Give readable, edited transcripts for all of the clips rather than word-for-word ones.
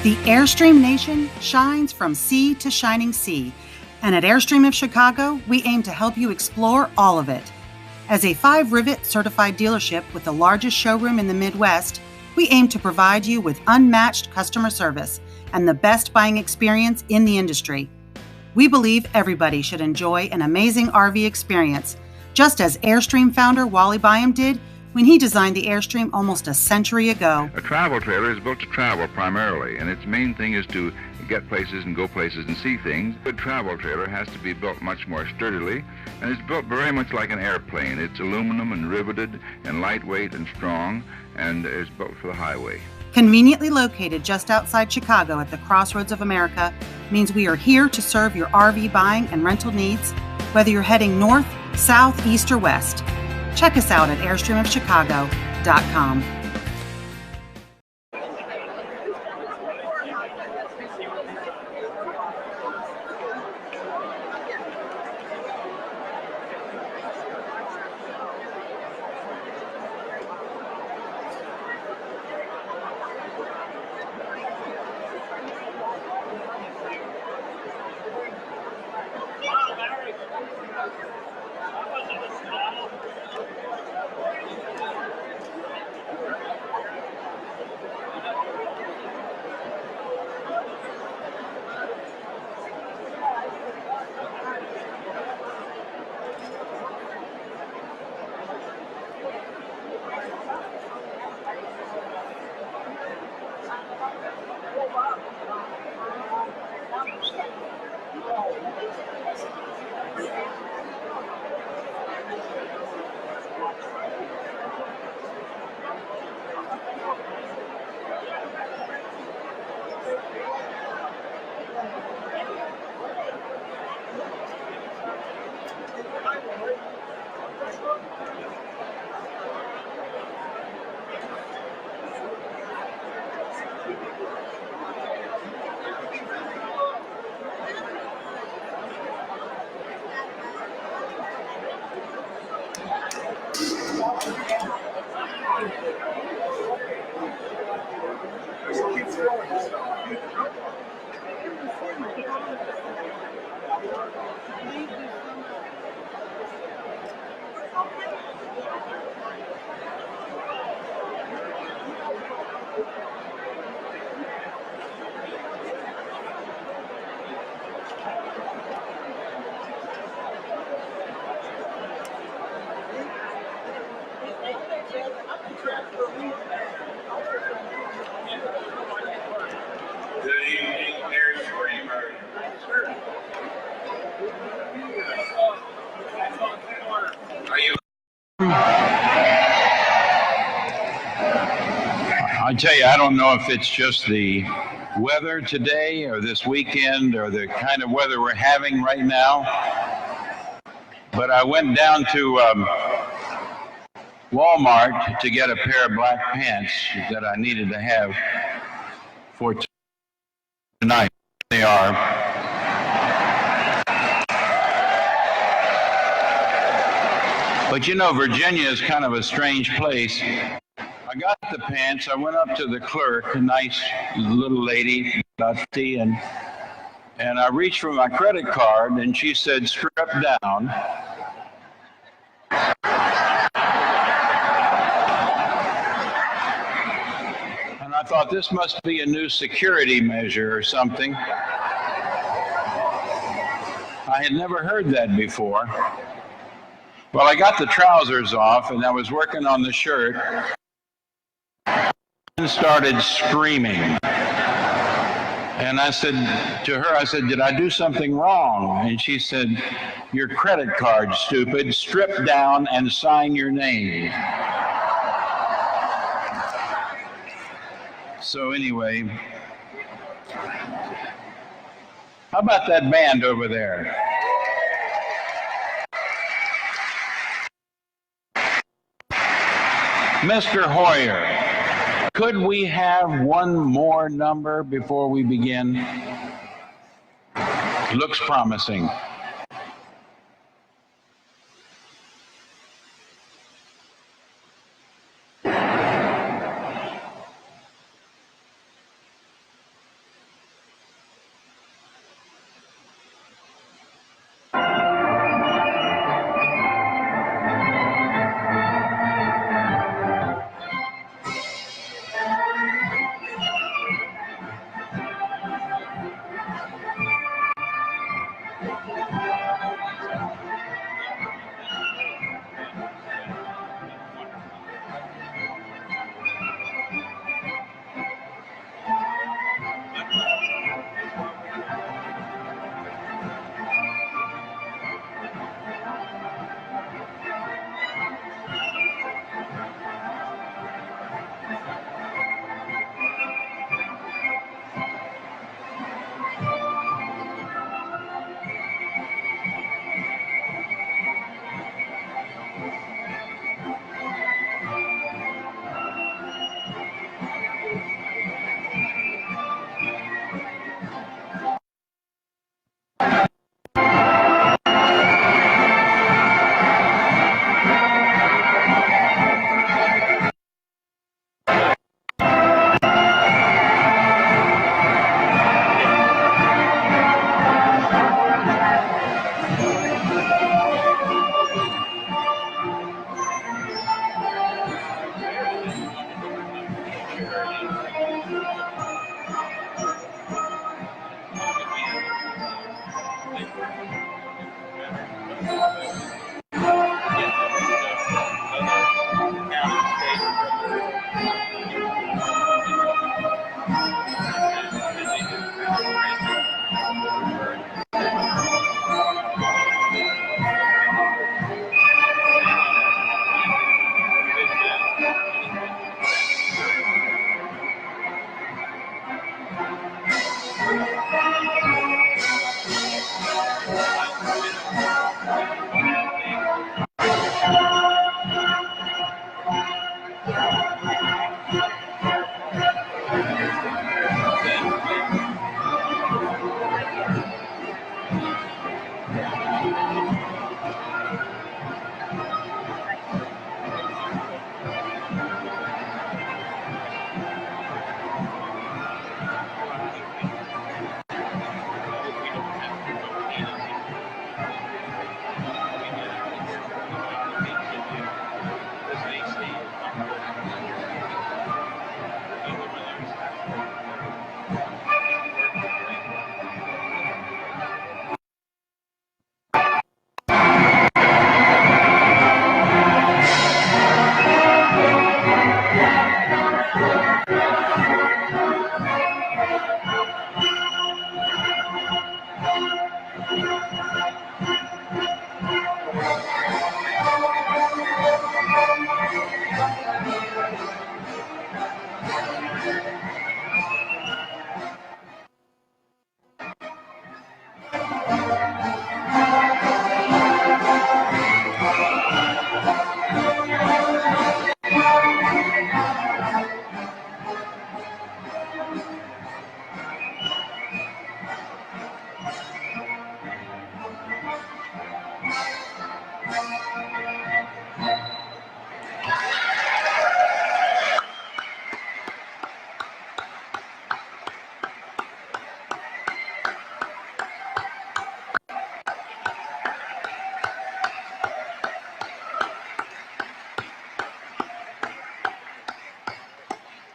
The Airstream Nation shines from sea to shining sea, and at Airstream of Chicago, we aim to help you explore all of it. As a 5-rivet certified dealership with the largest showroom in the Midwest, we aim to provide you with unmatched customer service and the best buying experience in the industry. We believe everybody should enjoy an amazing RV experience, just as Airstream founder Wally Byam did when he designed the Airstream almost a century ago. A travel trailer is built to travel primarily, and its main thing is to get places and go places and see things. A good travel trailer has to be built much more sturdily, and it's built very much like an airplane. It's aluminum and riveted and lightweight and strong, and is built for the highway. Conveniently located just outside Chicago at the crossroads of America means we are here to serve your RV buying and rental needs, whether you're heading north, south, east, or west. Check us out at airstreamofchicago.com. Good evening, Airstreamers. Are you? I tell you, I don't know if it's just the weather today or this weekend or the kind of weather we're having right now, but I went down to Walmart to get a pair of black pants that I needed to have for tonight. They are. But you know, Virginia is kind of a strange place. I got the pants, I went up to the clerk, a nice little lady, about 50, and I reached for my credit card, and she said, strip down. And I thought, this must be a new security measure or something. I had never heard that before. Well, I got the trousers off, and I was working on the shirt, and started screaming. And I said to her, I said, did I do something wrong? And she said, your credit card, stupid. Strip down and sign your name. So anyway, how about that band over there? Mr. Hoyer, could we have one more number before we begin? Looks promising.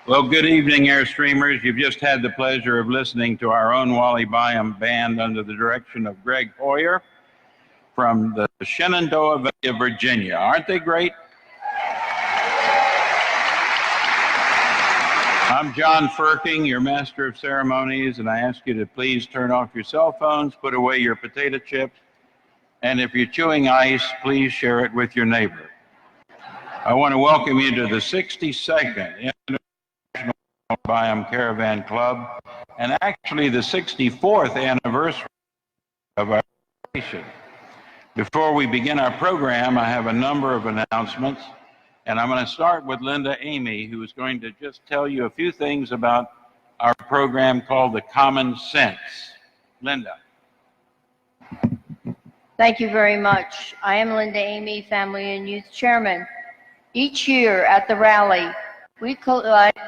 Well, good evening, Airstreamers. You've just had the pleasure of listening to our own Wally Byam band under the direction of Greg Hoyer from the Shenandoah Valley, Virginia. Aren't they great? I'm John Firking, your master of ceremonies, and I ask you to please turn off your cell phones, put away your potato chips, and if you're chewing ice, please share it with your neighbor. I want to welcome you to the 62nd International Byam Caravan Club, and actually the 64th anniversary of our station. Before we begin our program, I have a number of announcements, and I'm going to start with Linda Amy, who is going to just tell you a few things about our program called The Common Sense. Linda. Thank you very much. I am Linda Amy, Family and Youth Chairman. Each year at the rally, we collect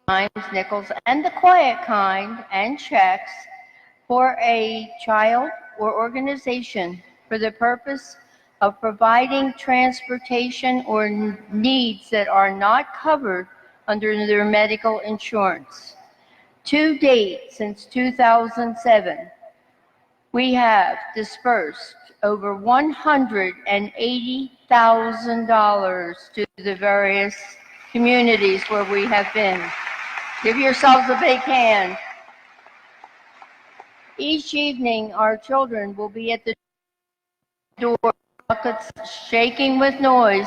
dimes, nickels, and the quiet kind, and checks for a child or organization for the purpose of providing transportation or needs that are not covered under their medical insurance. To date, since 2007, we have dispersed over $180,000 to the various communities where we have been. Give yourselves a big hand. Each evening, our children will be at the door, buckets shaking with noise.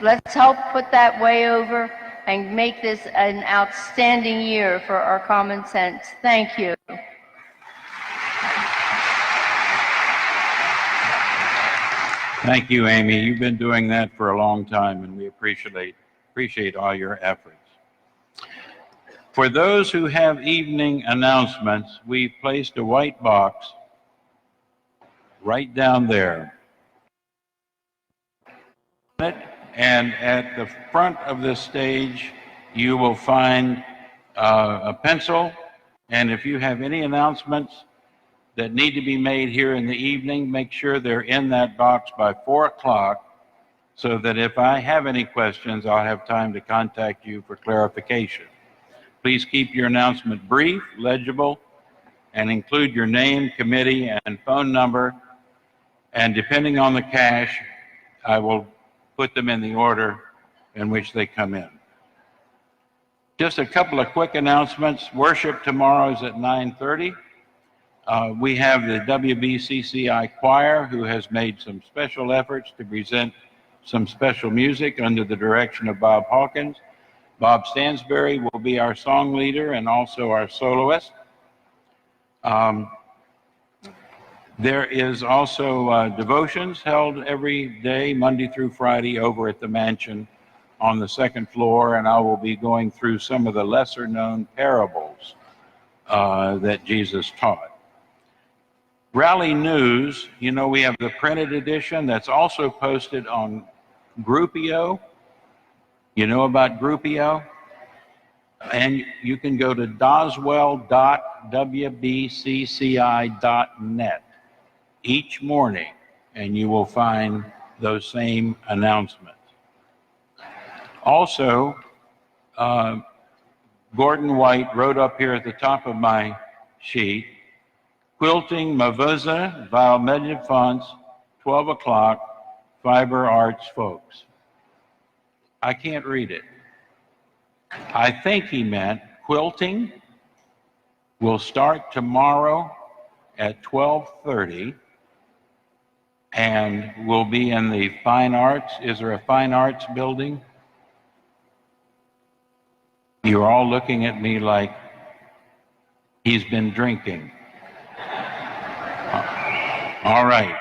Let's help put that way over and make this an outstanding year for our common sense. Thank you. Thank you, Amy. You've been doing that for a long time, and we appreciate all your efforts. For those who have evening announcements, we've placed a white box right down there. And at the front of the stage, you will find a pencil, and if you have any announcements that need to be made here in the evening, make sure they're in that box by 4 o'clock so that if I have any questions, I'll have time to contact you for clarification. Please keep your announcement brief, legible, and include your name, committee, and phone number. And depending on the cache, I will put them in the order in which they come in. Just a couple of quick announcements. Worship tomorrow is at 9:30. We have the WBCCI choir who has made some special efforts to present some special music under the direction of Bob Hawkins. Bob Stansberry will be our song leader and also our soloist. There is also devotions held every day, Monday through Friday, over at the mansion on the second floor, and I will be going through some of the lesser known parables that Jesus taught. Rally News, you know, we have the printed edition that's also posted on Groupio. You know about Groupio? And you can go to doswell.wbcci.net each morning, and you will find those same announcements. Also, Gordon White wrote up here at the top of my sheet, Quilting Mavuza Valmedia Fonts, 12 o'clock, Fiber Arts folks. I can't read it. I think he meant quilting will start tomorrow at 12:30 and will be in the Fine Arts. Is there a Fine Arts building? You're all looking at me like he's been drinking. All right.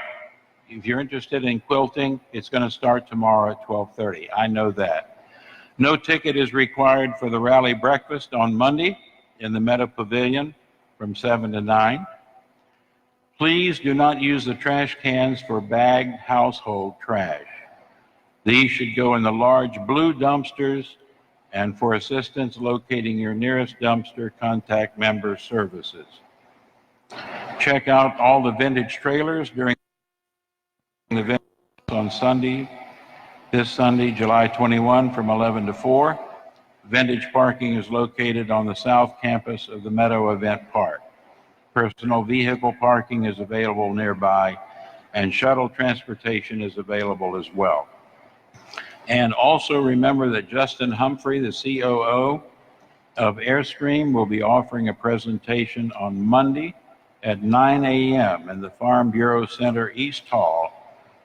If you're interested in quilting, it's going to start tomorrow at 12:30. I know that. No ticket is required for the rally breakfast on Monday in the Meadow Pavilion from 7 to 9. Please do not use the trash cans for bagged household trash. These should go in the large blue dumpsters, and for assistance locating your nearest dumpster, contact Member Services. Check out all the vintage trailers during the event on Sunday This Sunday, July 21, from 11 to 4. Vintage parking is located on the south campus of the Meadow Event Park. Personal vehicle parking is available nearby, and shuttle transportation is available as well. And also remember that Justin Humphrey, the COO of Airstream, will be offering a presentation on Monday at 9 a.m. in the Farm Bureau Center East Hall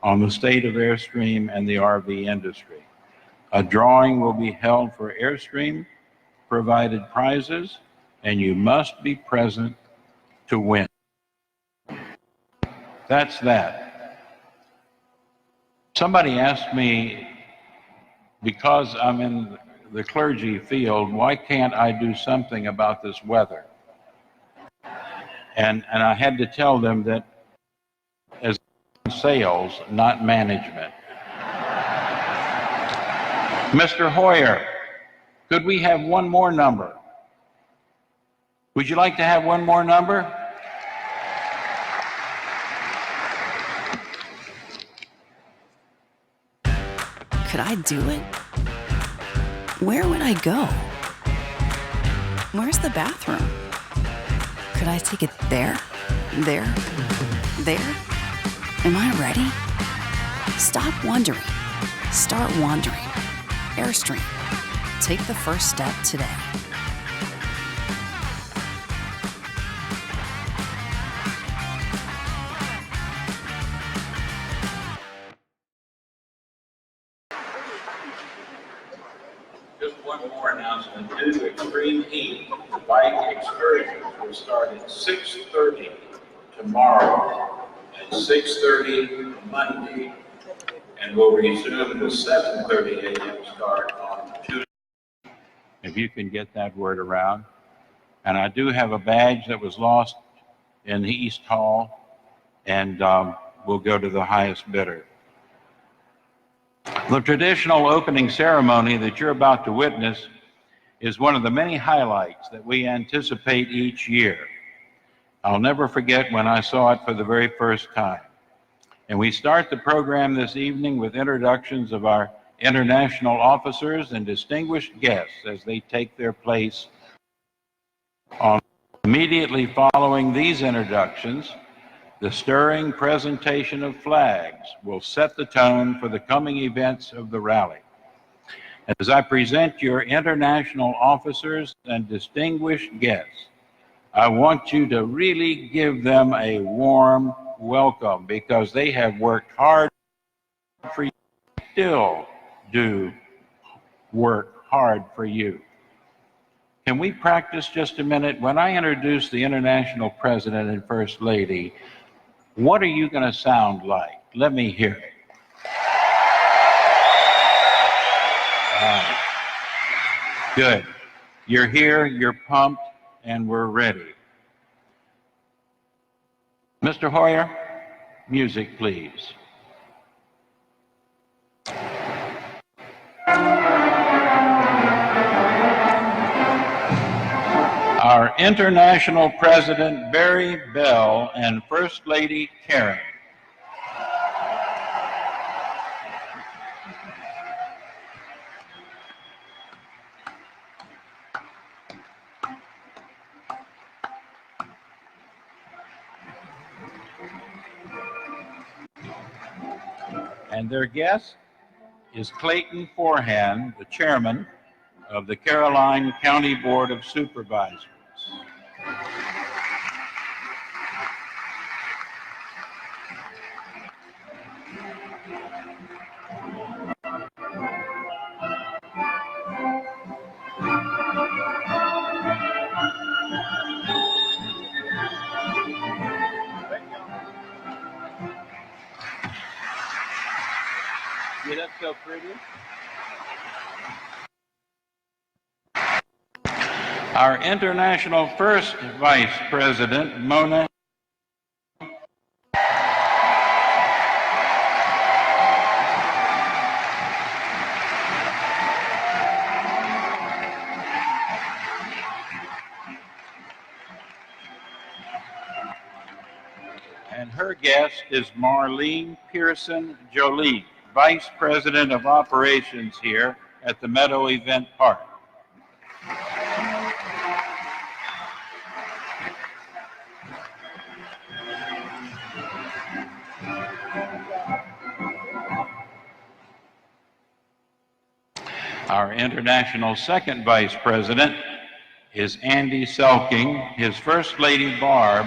on the state of Airstream and the RV industry. A drawing will be held for Airstream provided prizes, and you must be present to win. That's that. Somebody asked me, because I'm in the clergy field, why can't I do something about this weather? And I had to tell them that as sales, not management. Mr. Hoyer, could we have one more number? Would you like to have one more number? Could I do it? Where would I go? Where's the bathroom? Could I take it there? There? There? Am I ready? Stop wondering. Start wandering. Airstream. Take the first step today. Just one more announcement. Due to extreme heat, the bike excursions will start at 6:30 tomorrow and 6:30 Monday, and will resume the 7:30 a.m. start on Tuesday. If you can get that word around. And I do have a badge that was lost in the East Hall, and we'll go to the highest bidder. The traditional opening ceremony that you're about to witness is one of the many highlights that we anticipate each year. I'll never forget when I saw it for the very first time. And we start the program this evening with introductions of our international officers and distinguished guests as they take their place. Immediately following these introductions, the stirring presentation of flags will set the tone for the coming events of the rally. As I present your international officers and distinguished guests, I want you to really give them a warm welcome, because they have worked hard for you, still do work hard for you. Can we practice just a minute? When I introduce the international president and first lady, what are you going to sound like? Let me hear it. Good. You're here, you're pumped, and we're ready. Mr. Hoyer, music, please. Our International President Barry Bell and First Lady Karen. And their guest is Clayton Forehand, the chairman of the Caroline County Board of Supervisors. See, that's so pretty. Our International First Vice President, Mona. And her guest is Marlene Pearson Jolie, Vice President of Operations here at the Meadow Event Park. Our International Second Vice President is Andy Selking. His First Lady, Barb,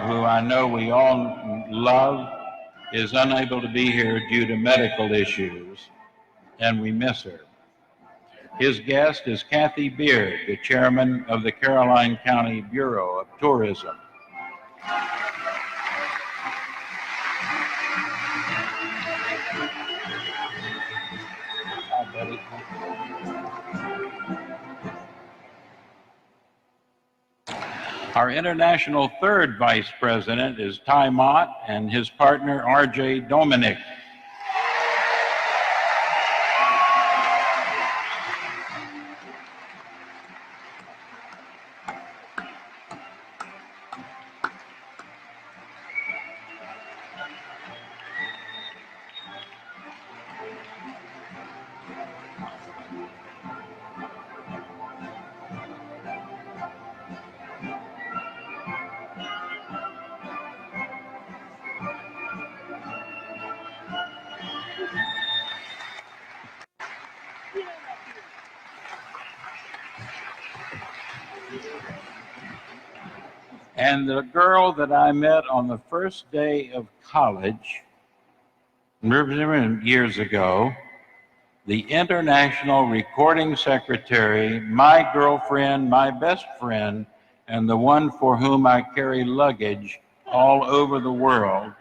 who I know we all love, is unable to be here due to medical issues, and we miss her. His guest is Kathy Beard, the chairman of the Caroline County Bureau of Tourism. Hi, buddy. Our International Third Vice President is Ty Mott and his partner R.J. Dominic. And the girl that I met on the first day of college, years ago, the International Recording Secretary, my girlfriend, my best friend, and the one for whom I carry luggage all over the world,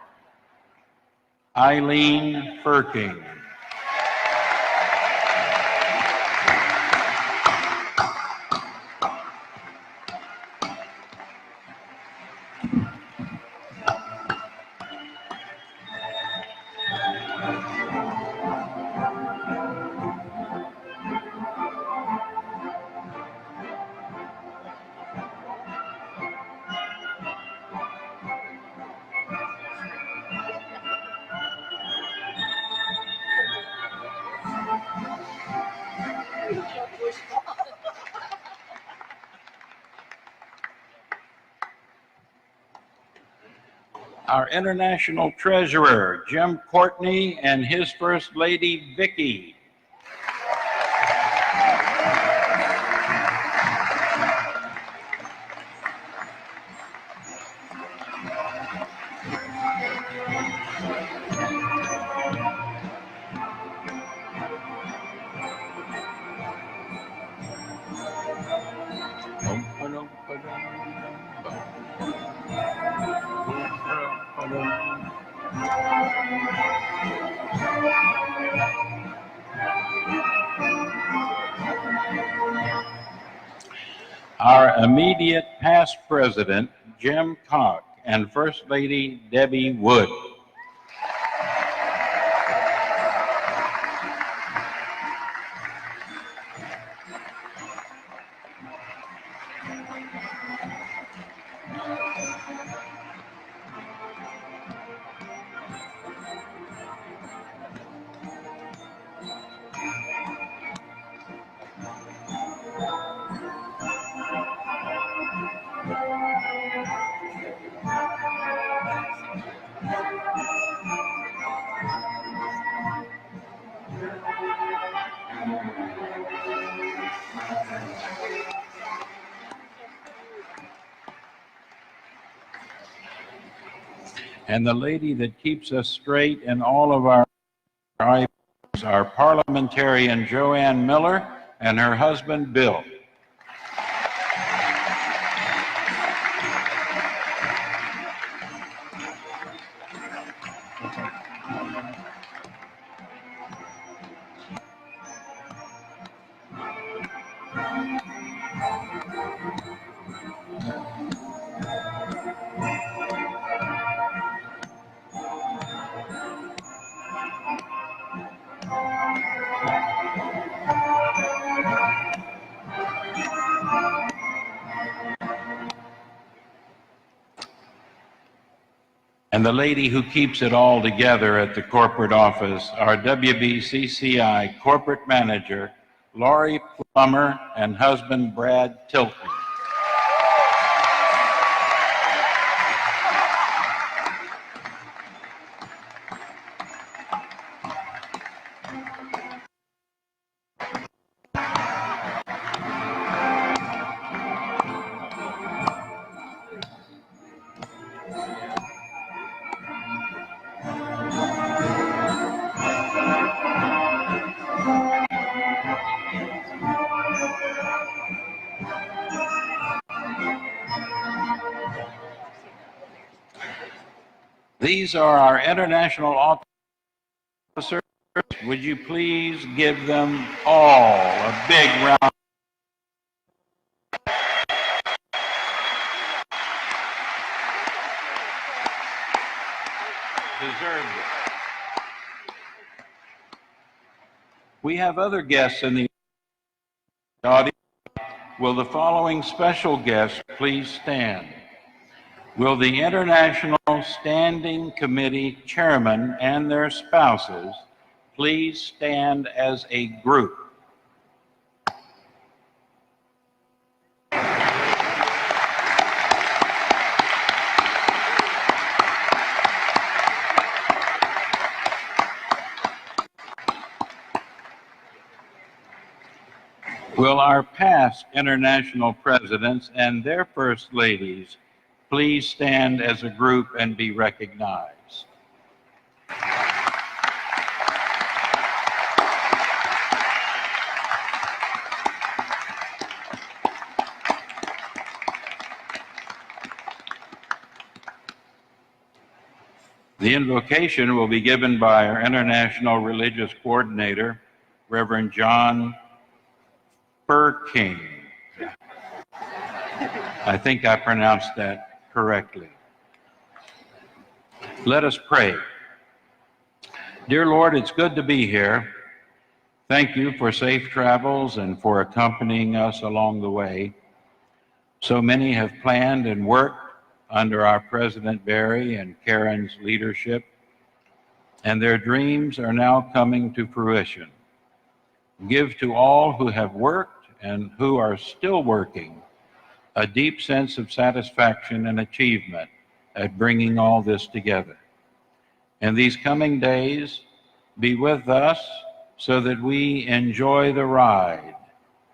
Eileen Firking. Our International Treasurer, Jim Courtney, and his First Lady, Vicki. Our immediate past president, Jim Cock, and First Lady Debbie Wood. And the lady that keeps us straight in all of our items, our parliamentarian Joanne Miller and her husband Bill. And the lady who keeps it all together at the corporate office, our WBCCI corporate manager, Laurie Plummer, and husband Brad Tilton. These are our international officers. Would you please give them all a big round? Deserved it. We have other guests in the audience. Will the following special guests please stand? Will the International Standing Committee Chairman and their spouses please stand as a group? Will our past international presidents and their first ladies please stand as a group and be recognized? The invocation will be given by our International Religious Coordinator, Reverend John King. I think I pronounced that correctly. Let us pray. Dear Lord, it's good to be here. Thank you for safe travels and for accompanying us along the way. So many have planned and worked under our President Barry and Karen's leadership, and their dreams are now coming to fruition. Give to all who have worked and who are still working a deep sense of satisfaction and achievement at bringing all this together. In these coming days, be with us so that we enjoy the ride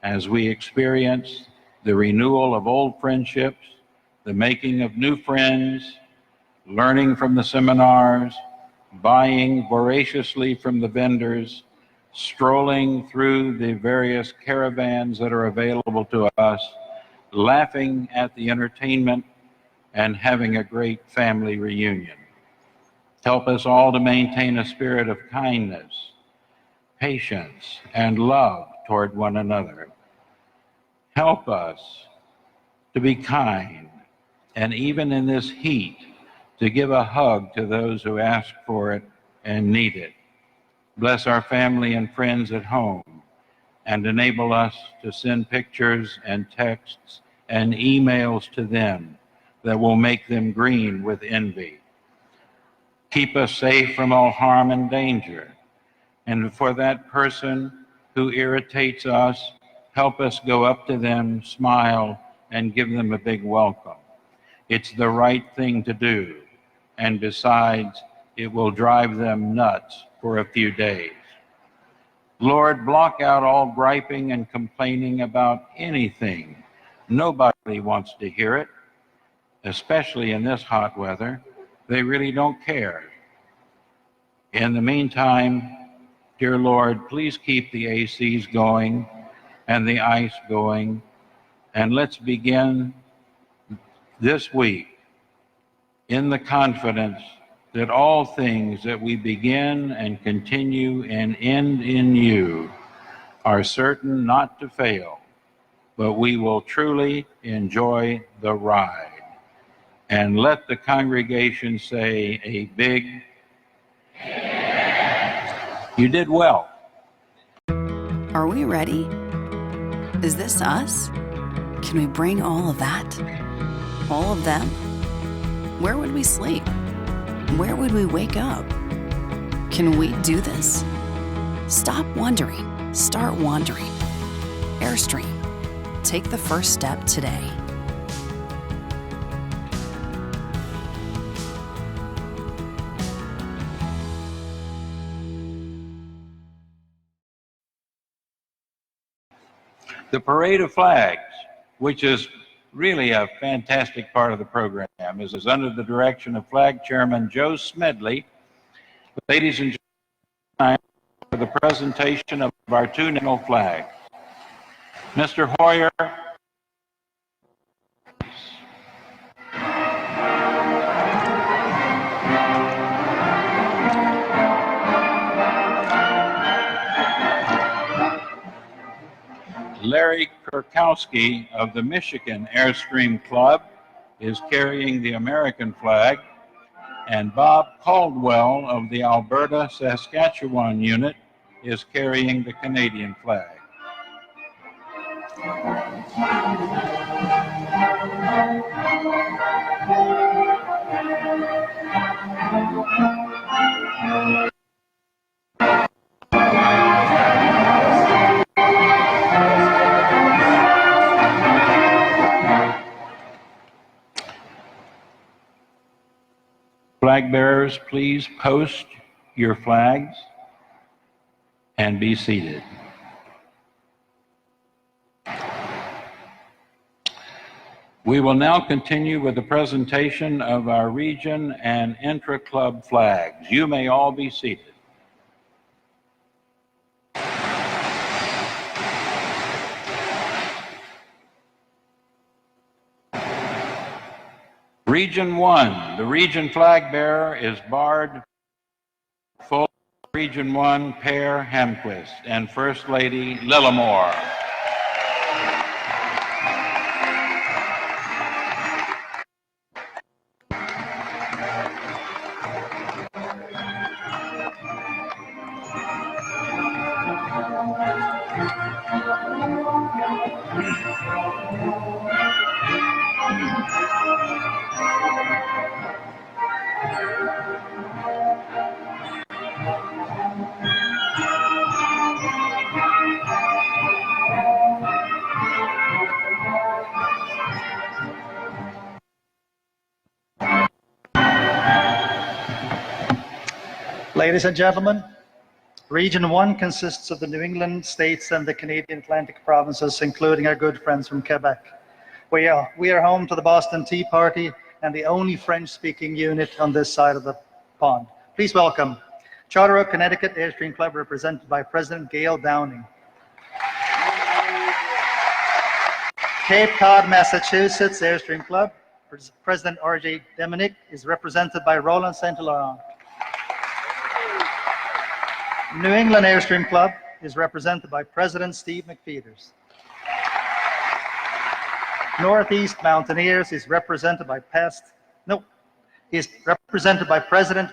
as we experience the renewal of old friendships, the making of new friends, learning from the seminars, buying voraciously from the vendors, strolling through the various caravans that are available to us, laughing at the entertainment, and having a great family reunion. Help us all to maintain a spirit of kindness, patience, and love toward one another. Help us to be kind, and even in this heat, to give a hug to those who ask for it and need it. Bless our family and friends at home, and enable us to send pictures and texts and emails to them that will make them green with envy. Keep us safe from all harm and danger. And for that person who irritates us, help us go up to them, smile, and give them a big welcome. It's the right thing to do. And besides, it will drive them nuts for a few days. Lord, block out all griping and complaining about anything. Nobody wants to hear it, especially in this hot weather. They really don't care. In the meantime, dear Lord, please keep the ACs going and the ice going, and let's begin this week in the confidence that all things that we begin and continue and end in you are certain not to fail, but we will truly enjoy the ride. And let the congregation say a big, you did well. Are we ready? Is this us? Can we bring all of that? All of them? Where would we sleep? Where would we wake up? Can we do this? Stop wondering. Start wandering. Airstream. Take the first step today. The Parade of Flags, which is really a fantastic part of the program, is under the direction of Flag Chairman Joe Smedley. Ladies and gentlemen, for the presentation of our two national flags. Mr. Hoyer. Larry Kurkowski of the Michigan Airstream Club is carrying the American flag, and Bob Caldwell of the Alberta Saskatchewan unit is carrying the Canadian flag. Flag bearers, please post your flags and be seated. We will now continue with the presentation of our region and intra-club flags. You may all be seated. Region 1, the region flag bearer is Bard Full, Region 1, Per Hamquist, and First Lady Lillimore. Ladies and gentlemen, Region 1 consists of the New England states and the Canadian Atlantic provinces, including our good friends from Quebec. We are home to the Boston Tea Party and the only French-speaking unit on this side of the pond. Please welcome Charter Oak, Connecticut Airstream Club, represented by President Gail Downing. Cape Cod, Massachusetts Airstream Club, President R.J. Deminick, is represented by Roland St. Laurent. New England Airstream Club is represented by President Steve McPeters. Northeast Mountaineers is represented by President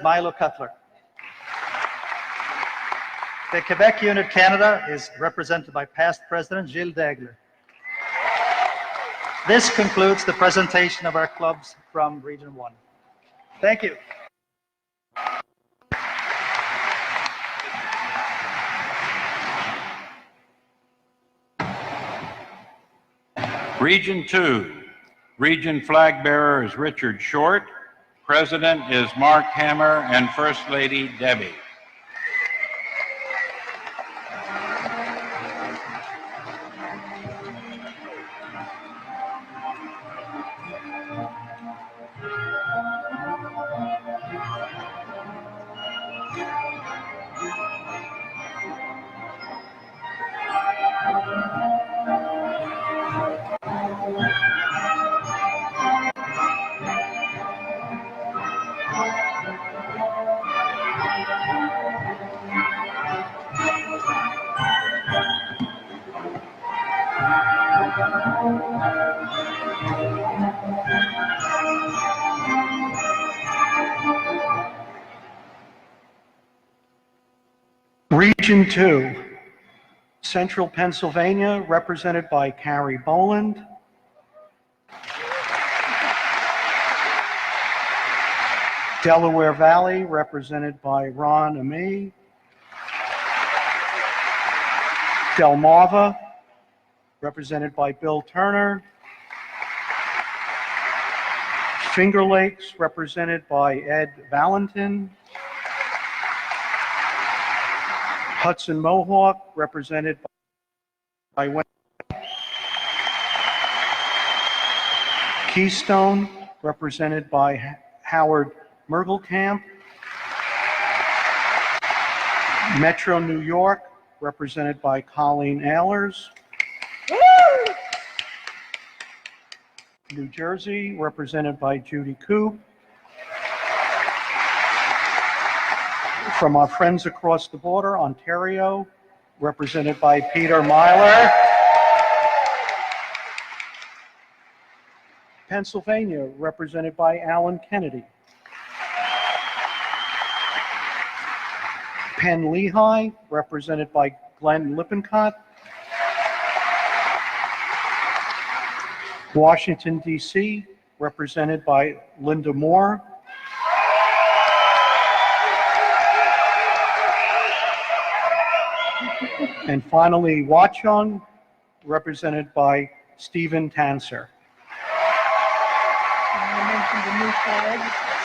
Milo Cutler. The Quebec Unit Canada is represented by past President Gilles Degler. This concludes the presentation of our clubs from Region 1. Thank you. Region 2, region flag bearer is Richard Short, President is Mark Hammer, and First Lady Debbie. Region 2, Central Pennsylvania, represented by Carrie Boland. Delaware Valley, represented by Ron Ami. Delmarva, represented by Bill Turner. Finger Lakes, represented by Ed Valentin. Hudson Mohawk, represented by Wendy. Keystone, represented by Howard Mergelkamp. Metro New York, represented by Colleen Ehlers. New Jersey, represented by Judy Coop. From our friends across the border, Ontario, represented by Peter Myler. Pennsylvania, represented by Alan Kennedy. Penn Lehigh, represented by Glenn Lippincott. Washington, D.C., represented by Linda Moore. And finally, Watchung, represented by Stephen Tanser. I mentioned the new flag,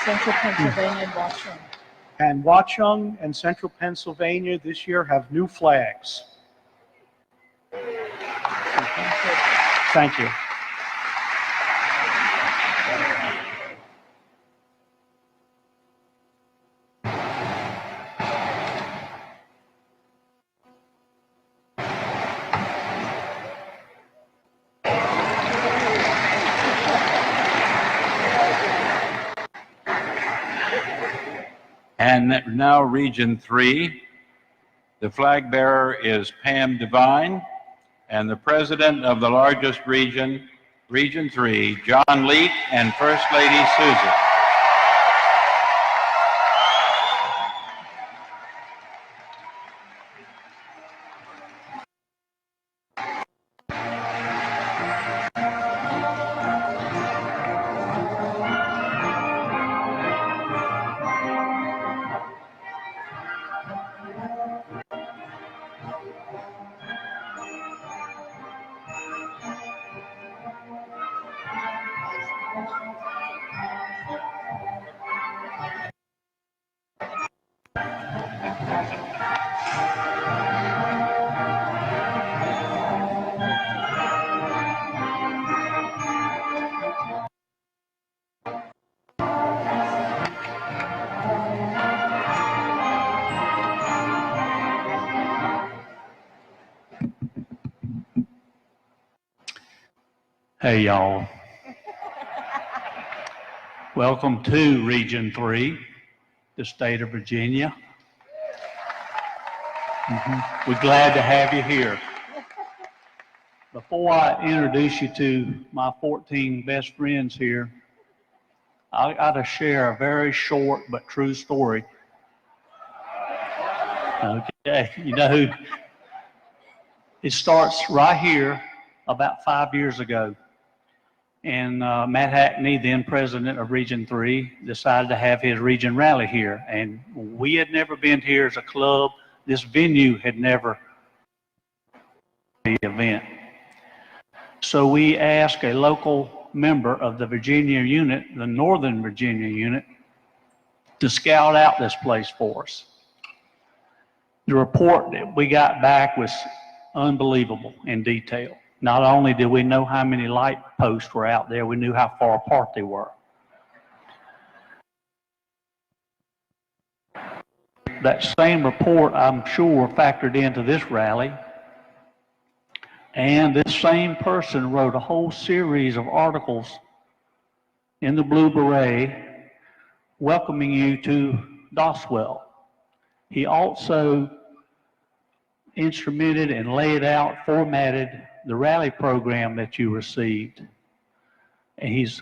Central Pennsylvania and Watchung. And Watchung and Central Pennsylvania this year have new flags. Thank you. And now Region 3. The flag bearer is Pam Devine, and the president of the largest region, Region 3, John Leake, and First Lady Susan. Hey y'all. Welcome to Region 3, the state of Virginia. We're glad to have you here. Before I introduce you to my 14 best friends here, I got to share a very short but true story. Okay, you know who? It starts right here about 5 years ago. And Matt Hackney, then president of Region 3, decided to have his region rally here. And we had never been here as a club. This venue had never been the event. So we asked a local member of the Virginia unit, the Northern Virginia unit, to scout out this place for us. The report that we got back was unbelievable in detail. Not only did we know how many light posts were out there, we knew how far apart they were. That same report, I'm sure, factored into this rally. And this same person wrote a whole series of articles in the Blue Beret welcoming you to Doswell. He also instrumented and laid out, formatted the rally program that you received. And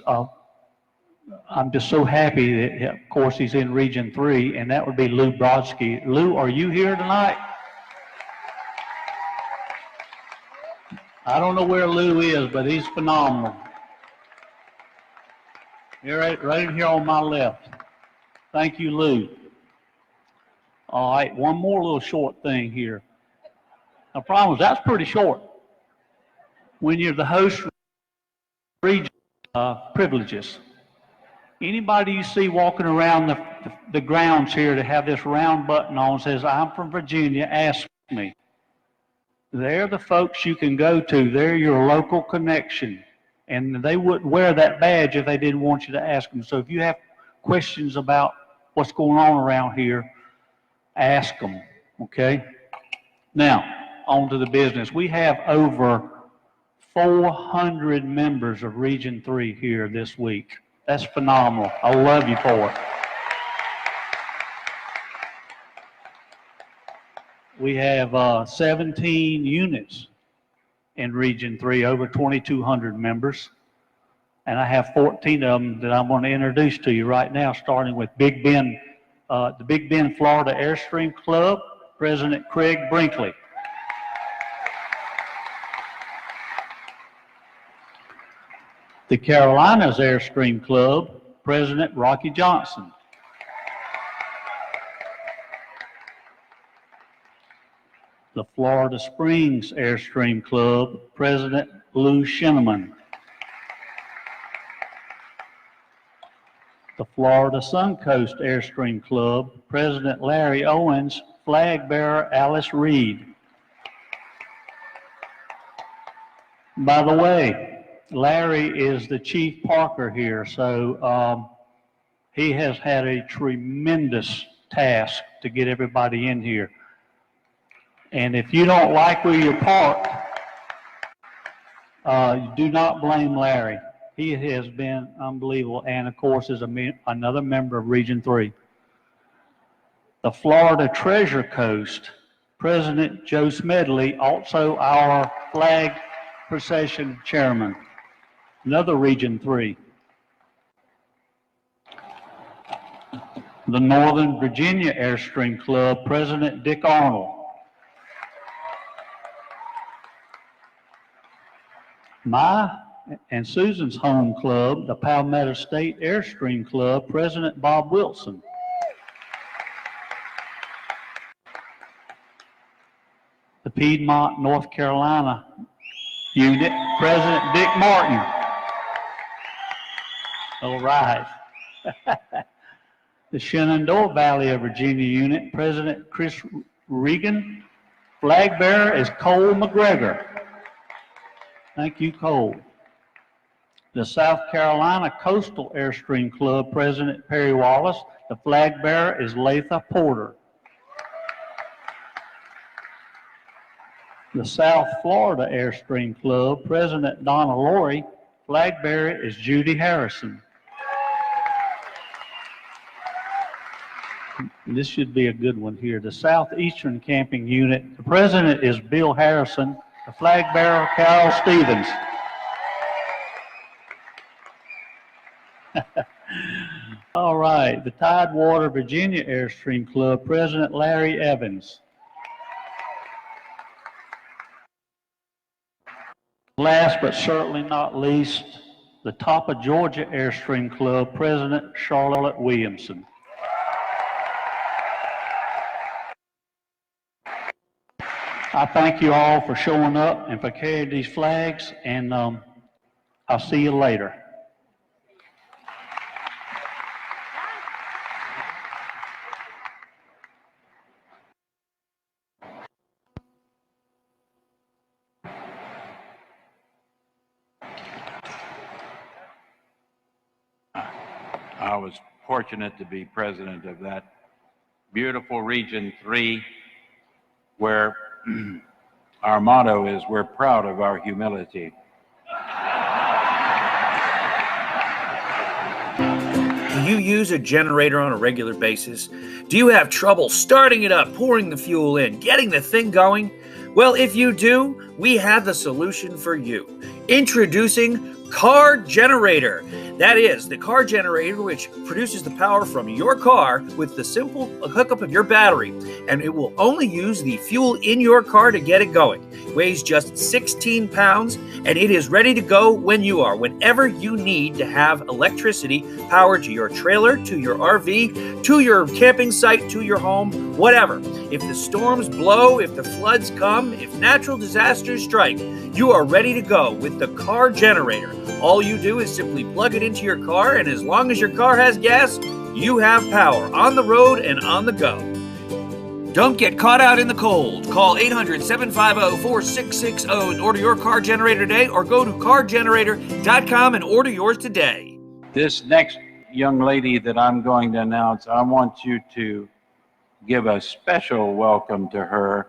I'm just so happy that, of course, he's in Region 3, and that would be Lou Brodsky. Lou, are you here tonight? I don't know where Lou is, but he's phenomenal. You're right in here on my left. Thank you, Lou. All right, one more little short thing here. The problem is that's pretty short. When you're the host region, privileges. Anybody you see walking around the grounds here that have this round button on says, I'm from Virginia, ask me. They're the folks you can go to. They're your local connection. And they wouldn't wear that badge if they didn't want you to ask them. So if you have questions about what's going on around here, ask them, okay? Now, on to the business. We have over 400 members of Region 3 here this week. That's phenomenal. I love you for it. We have 17 units in Region 3, over 2,200 members. And I have 14 of them that I'm going to introduce to you right now, starting with Big Bend, the Big Bend, Florida Airstream Club, President Craig Brinkley. The Carolinas Airstream Club, President Rocky Johnson. The Florida Springs Airstream Club, President Lou Shinneman. The Florida Suncoast Airstream Club, President Larry Owens, flag bearer Alice Reed. By the way, Larry is the chief parker here, so he has had a tremendous task to get everybody in here. And if you don't like where you're parked, do not blame Larry. He has been unbelievable, and of course is another member of Region 3. The Florida Treasure Coast, President Joe Smedley, also our flag procession chairman, another Region 3. The Northern Virginia Airstream Club, President Dick Arnold. My and Susan's home club, the Palmetto State Airstream Club, President Bob Wilson. The Piedmont, North Carolina unit, President Dick Martin. All right. The Shenandoah Valley of Virginia unit, President Chris Regan. Flag bearer is Cole McGregor. Thank you, Cole. The South Carolina Coastal Airstream Club, President Perry Wallace. The flag bearer is Latha Porter. The South Florida Airstream Club, President Donna Laurie. Flag bearer is Judy Harrison. This should be a good one here. The Southeastern Camping Unit, the president is Bill Harrison. The flag bearer, Carol Stevens. All right, the Tidewater Virginia Airstream Club, President Larry Evans. Last but certainly not least, the Tapa Georgia Airstream Club, President Charlotte Williamson. I thank you all for showing up and for carrying these flags, and I'll see you later. I was fortunate to be president of that beautiful Region 3, where our motto is, we're proud of our humility. Do you use a generator on a regular basis? Do you have trouble starting it up, pouring the fuel in, getting the thing going? Well, if you do, we have the solution for you. Introducing car generator. That is the car generator, which produces the power from your car with the simple hookup of your battery, and it will only use the fuel in your car to get it going. It weighs just 16 pounds, and it is ready to go when you are, whenever you need to have electricity power to your trailer, to your RV, to your camping site, to your home, whatever. If the storms blow, if the floods come, if natural disasters strike, you are ready to go with the car generator. All you do is simply plug it into your car, and as long as your car has gas, you have power on the road and on the go. Don't get caught out in the cold. Call 800-750-4660 and order your car generator today, or go to cargenerator.com and order yours today. This next young lady that I'm going to announce, I want you to give a special welcome to her,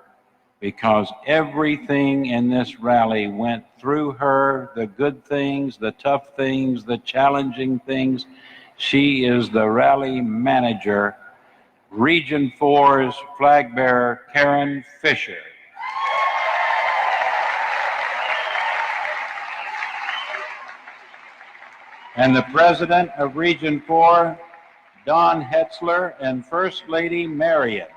because everything in this rally went through her, the good things, the tough things, the challenging things. She is the rally manager, Region 4's flag bearer, Karen Fisher. And the president of Region 4, Don Hetzler, and First Lady Marion.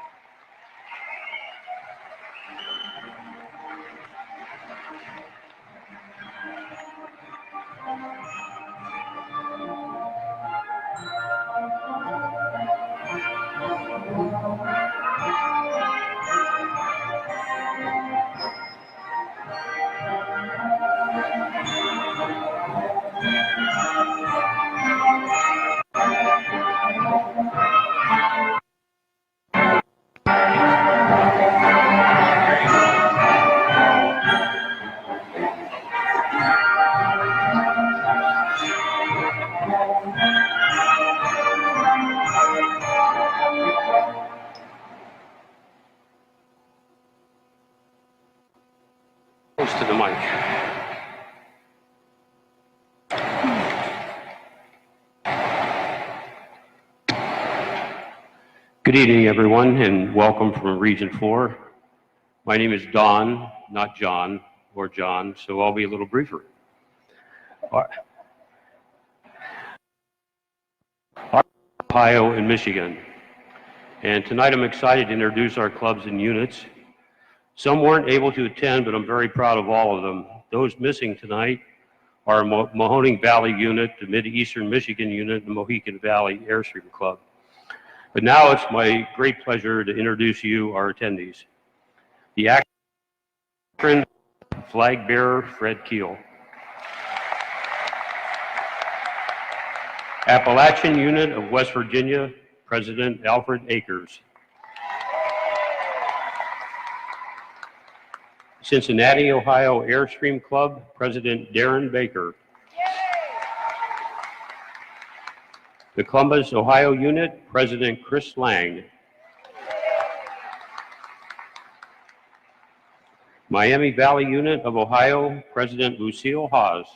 Close to the mic. Good evening, everyone, and welcome from Region 4. My name is Don, not John or John, so I'll be a little briefer. Ohio and Michigan. And tonight I'm excited to introduce our clubs and units. Some weren't able to attend, but I'm very proud of all of them. Those missing tonight are Mahoning Valley Unit, the Mid-Eastern Michigan Unit, and the Mohican Valley Airstream Club. But now it's my great pleasure to introduce you, our attendees. The Akron flag bearer, Fred Keel. Appalachian Unit of West Virginia, President Alfred Akers. Cincinnati, Ohio Airstream Club, President Darren Baker. The Columbus, Ohio Unit, President Chris Lang. Miami Valley Unit of Ohio, President Lucille Haas.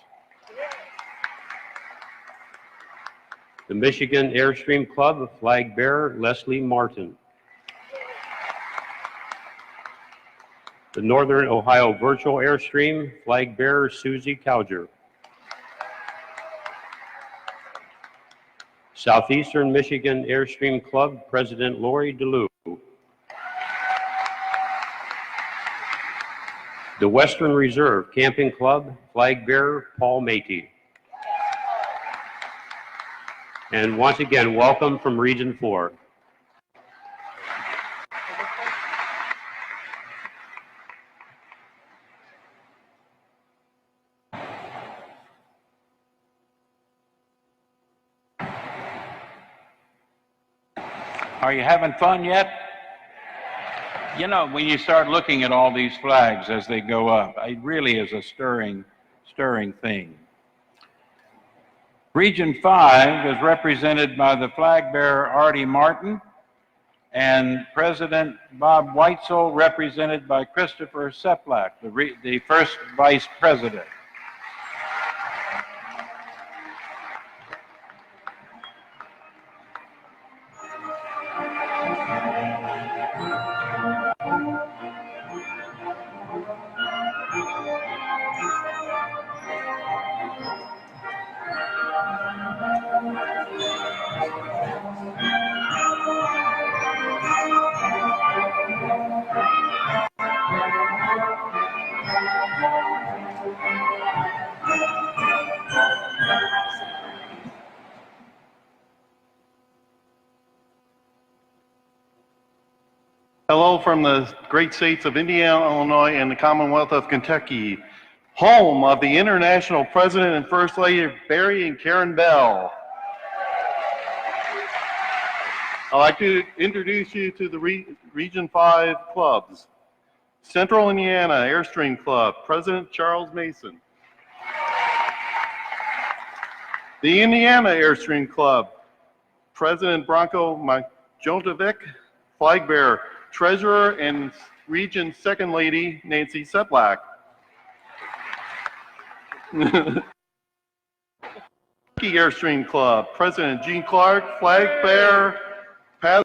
The Michigan Airstream Club, Flag Bearer Leslie Martin. The Northern Ohio Virtual Airstream, Flag Bearer Susie Cowger. Southeastern Michigan Airstream Club, President Lori DeLue. The Western Reserve Camping Club, Flag Bearer Paul Matey. And once again, welcome from Region 4. Are you having fun yet? You know, when you start looking at all these flags as they go up, it really is a stirring thing. Region 5 is represented by the flag bearer Artie Martin and President Bob Weitzel, represented by Christopher Seplak, the first vice president. Hello from the great states of Indiana, Illinois, and the Commonwealth of Kentucky, home of the International President and First Lady Barry and Karen Bell. I'd like to introduce you to the Region 5 clubs. Central Indiana Airstream Club, President Charles Mason. The Indiana Airstream Club, President Branko Majontovic, Flag Bearer, Treasurer and Region Second Lady Nancy Seplack. Kentucky Airstream Club, President Gene Clark, Flag Bearer, past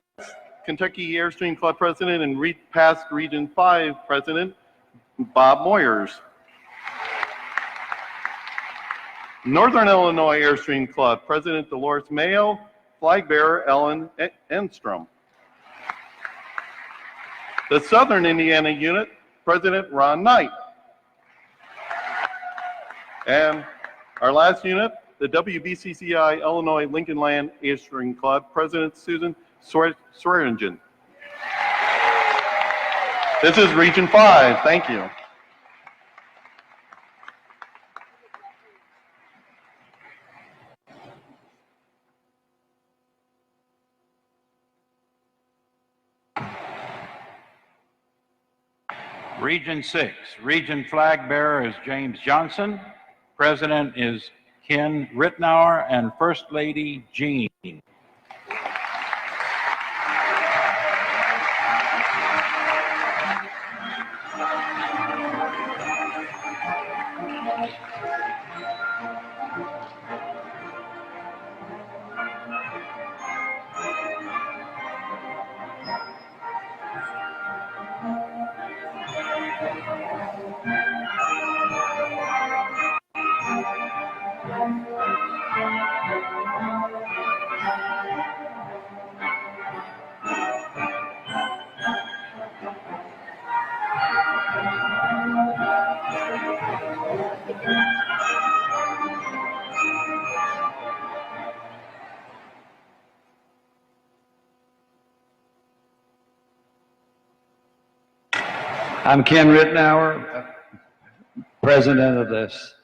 Kentucky Airstream Club President and past Region 5 President Bob Moyers. Northern Illinois Airstream Club, President Dolores Mayo, Flag Bearer Ellen Enstrom. The Southern Indiana Unit, President Ron Knight. And our last unit, the WBCCI Illinois Lincoln Land Airstream Club, President Susan Swearingen. This is Region 5. Thank you. Region 6, Region Flag Bearer is James Johnson. President is Ken Rittenauer and First Lady Jean. I'm Ken Rittenauer, President of this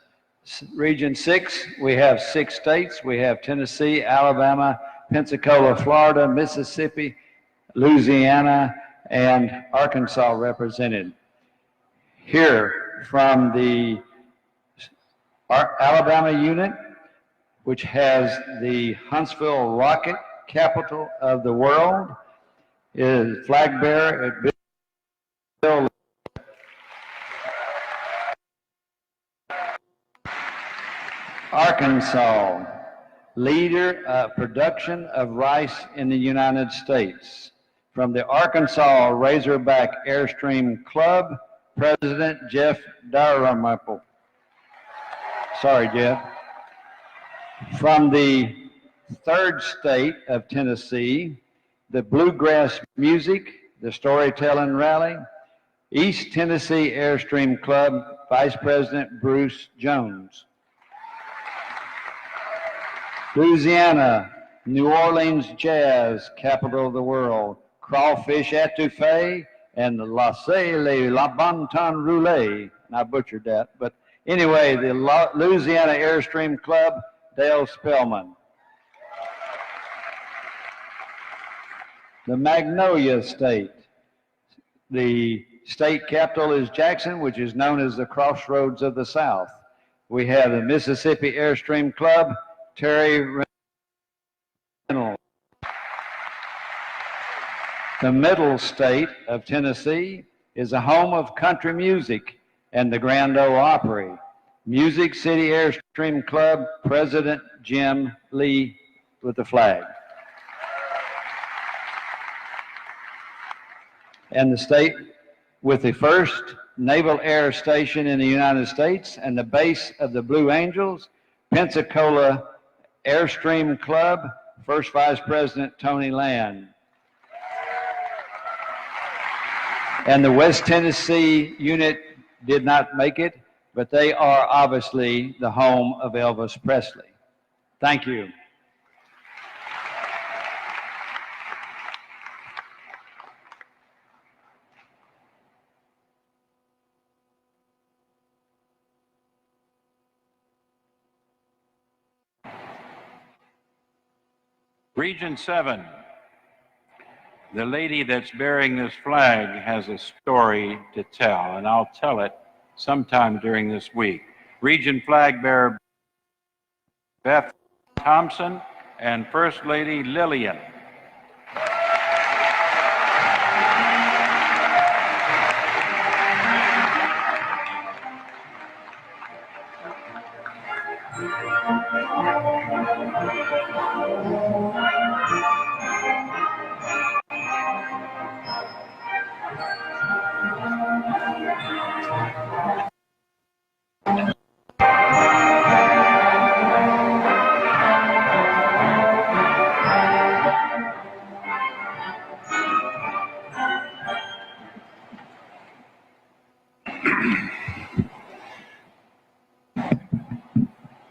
Region 6. We have 6 states. We have Tennessee, Alabama, Pensacola, Florida, Mississippi, Louisiana, and Arkansas represented. Here from the Alabama unit, which has the Huntsville rocket capital of the world, is flag bearer at Bill. Arkansas, leader of production of rice in the United States. From the Arkansas Razorback Airstream Club, President Jeff Dalrymple. Sorry, Jeff. From the 3rd state of Tennessee, the Bluegrass Music, the Storytelling Rally, East Tennessee Airstream Club, Vice President Bruce Jones. Louisiana, New Orleans Jazz, capital of the world, Crawfish Etouffee, and Laissez la Bon Temps Rouler. I butchered that, but anyway, the Louisiana Airstream Club, Dale Spellman. The Magnolia State. The state capital is Jackson, which is known as the Crossroads of the South. We have the Mississippi Airstream Club, Terry Reynolds. The Middle State of Tennessee is a home of country music and the Grand Ole Opry. Music City Airstream Club, President Jim Lee with the flag. And the state with the first Naval Air Station in the United States and the base of the Blue Angels, Pensacola Airstream Club, First Vice President Tony Land. And the West Tennessee unit did not make it, but they are obviously the home of Elvis Presley. Thank you. Region 7. The lady that's bearing this flag has a story to tell, and I'll tell it sometime during this week. Region flag bearer Beth Thompson and First Lady Lillian.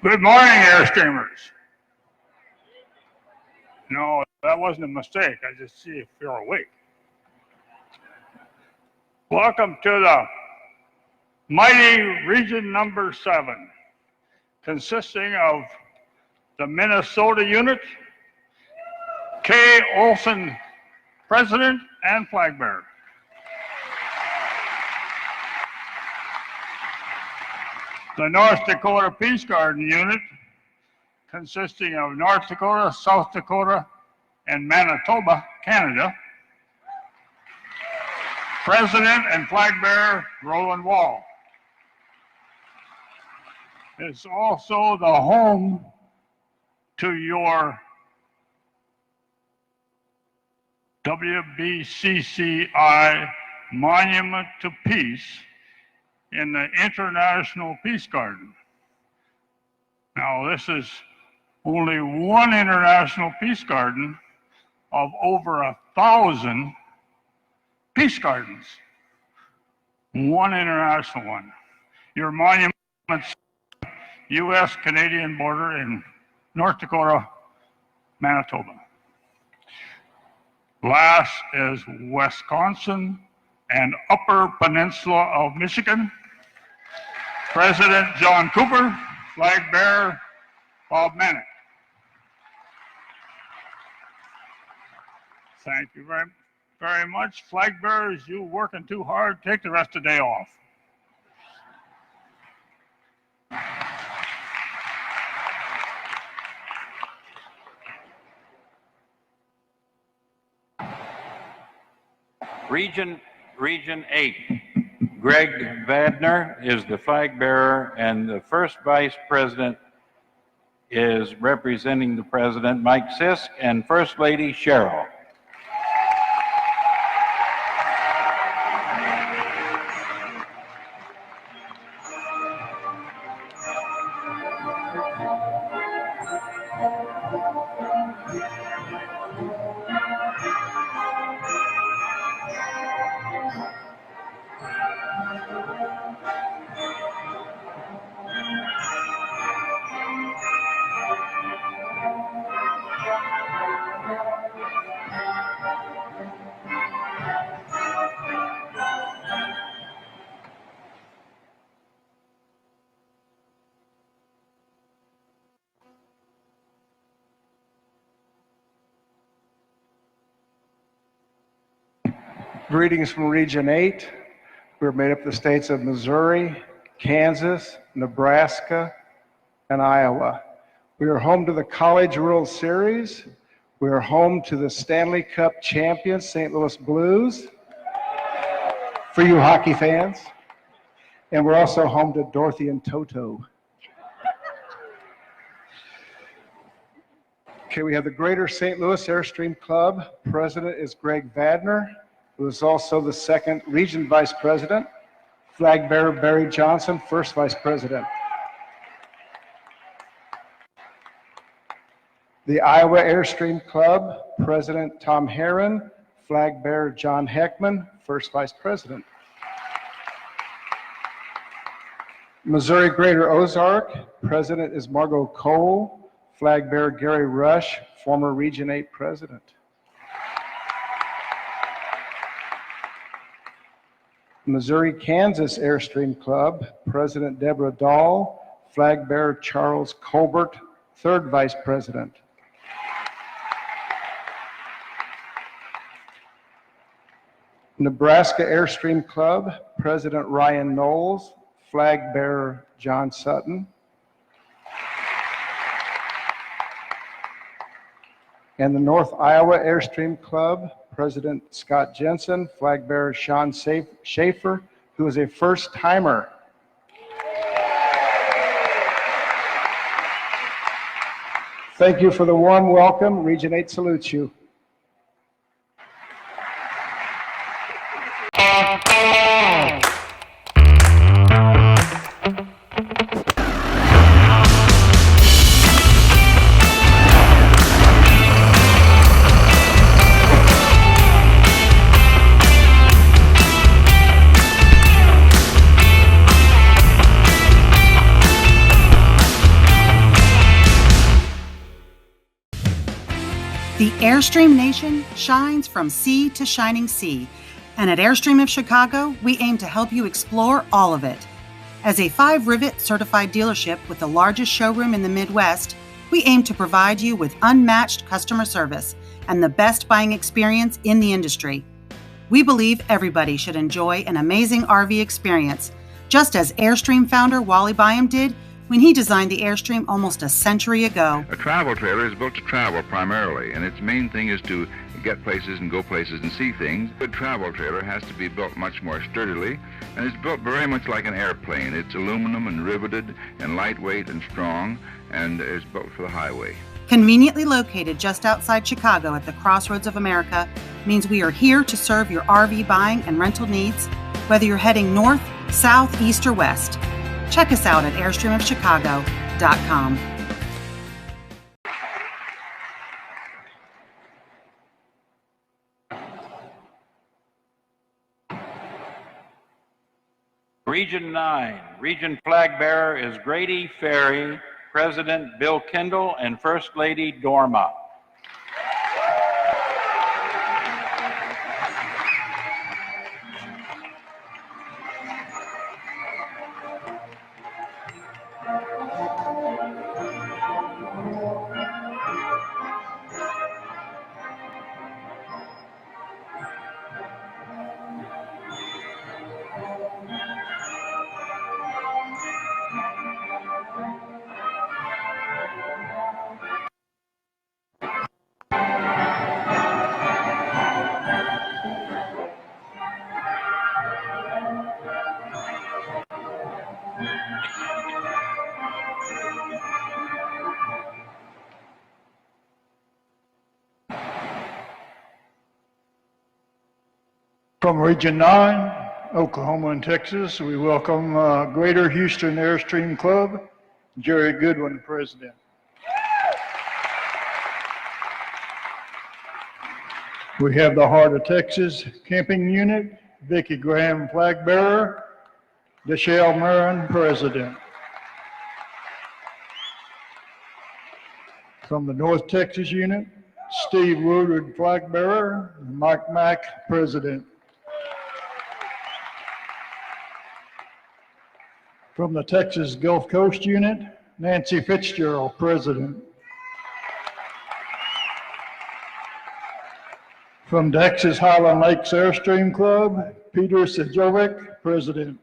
Good morning, Airstreamers. No, that wasn't a mistake. I just see if you're awake. Welcome to the mighty Region number 7, consisting of the Minnesota unit, Kay Olson, President and Flag Bearer. The North Dakota Peace Garden unit, consisting of North Dakota, South Dakota, and Manitoba, Canada. President and Flag Bearer Roland Wall. It's also the home to your WBCCI Monument to Peace in the International Peace Garden. Now, this is only one International Peace Garden of over 1,000 peace gardens. One international one. Your monuments, U.S.-Canadian border in North Dakota, Manitoba. Last is Wisconsin and Upper Peninsula of Michigan. President John Cooper, Flag Bearer Bob Manick. Thank you very, very much. Flag bearers, you working too hard, take the rest of the day off. Region 8. Greg Vadner is the flag bearer, and the first vice president is representing the president, Mike Sisk, and First Lady Cheryl. Greetings from Region 8. We're made up of the states of Missouri, Kansas, Nebraska, and Iowa. We are home to the College World Series. We are home to the Stanley Cup champions, St. Louis Blues, for you hockey fans. And we're also home to Dorothy and Toto. Okay, we have the Greater St. Louis Airstream Club. President is Greg Vadner, who is also the second Region Vice President. Flag bearer Barry Johnson, first Vice President. The Iowa Airstream Club, President Tom Herron, flag bearer John Heckman, first Vice President. Missouri Greater Ozark, President is Margot Cole, flag bearer Gary Rush, former Region 8 President. Missouri-Kansas Airstream Club, President Deborah Dahl, flag bearer Charles Colbert, third Vice President. Nebraska Airstream Club, President Ryan Knowles, Flag Bearer John Sutton. And the North Iowa Airstream Club, President Scott Jensen, Flag Bearer Sean Schaefer, who is a first-timer. Thank you for the warm welcome. Region 8 salutes you. The Airstream Nation shines from sea to shining sea, and at Airstream of Chicago, we aim to help you explore all of it. As a 5-rivet certified dealership with the largest showroom in the Midwest, we aim to provide you with unmatched customer service and the best buying experience in the industry. We believe everybody should enjoy an amazing RV experience, just as Airstream founder Wally Byam did when he designed the Airstream almost a century ago. A travel trailer is built to travel primarily, and its main thing is to get places and go places and see things. A good travel trailer has to be built much more sturdily, and it's built very much like an airplane. It's aluminum and riveted and lightweight and strong, and is built for the highway. Conveniently located just outside Chicago at the crossroads of America means we are here to serve your RV buying and rental needs, whether you're heading north, south, east, or west. Check us out at airstreamofchicago.com. Region 9, Region Flag Bearer is Grady Ferry, President Bill Kendall, and First Lady Dorma. From Region 9, Oklahoma and Texas, we welcome Greater Houston Airstream Club, Jerry Goodwin, President. We have the Heart of Texas Camping Unit, Vicki Graham, Flag Bearer, Deshelle Marin, President. From the North Texas Unit, Steve Woodward, Flag Bearer, and Mike Mack, President. From the Texas Gulf Coast Unit, Nancy Fitzgerald, President. From Texas Highland Lakes Airstream Club, Peter Sejovic, President.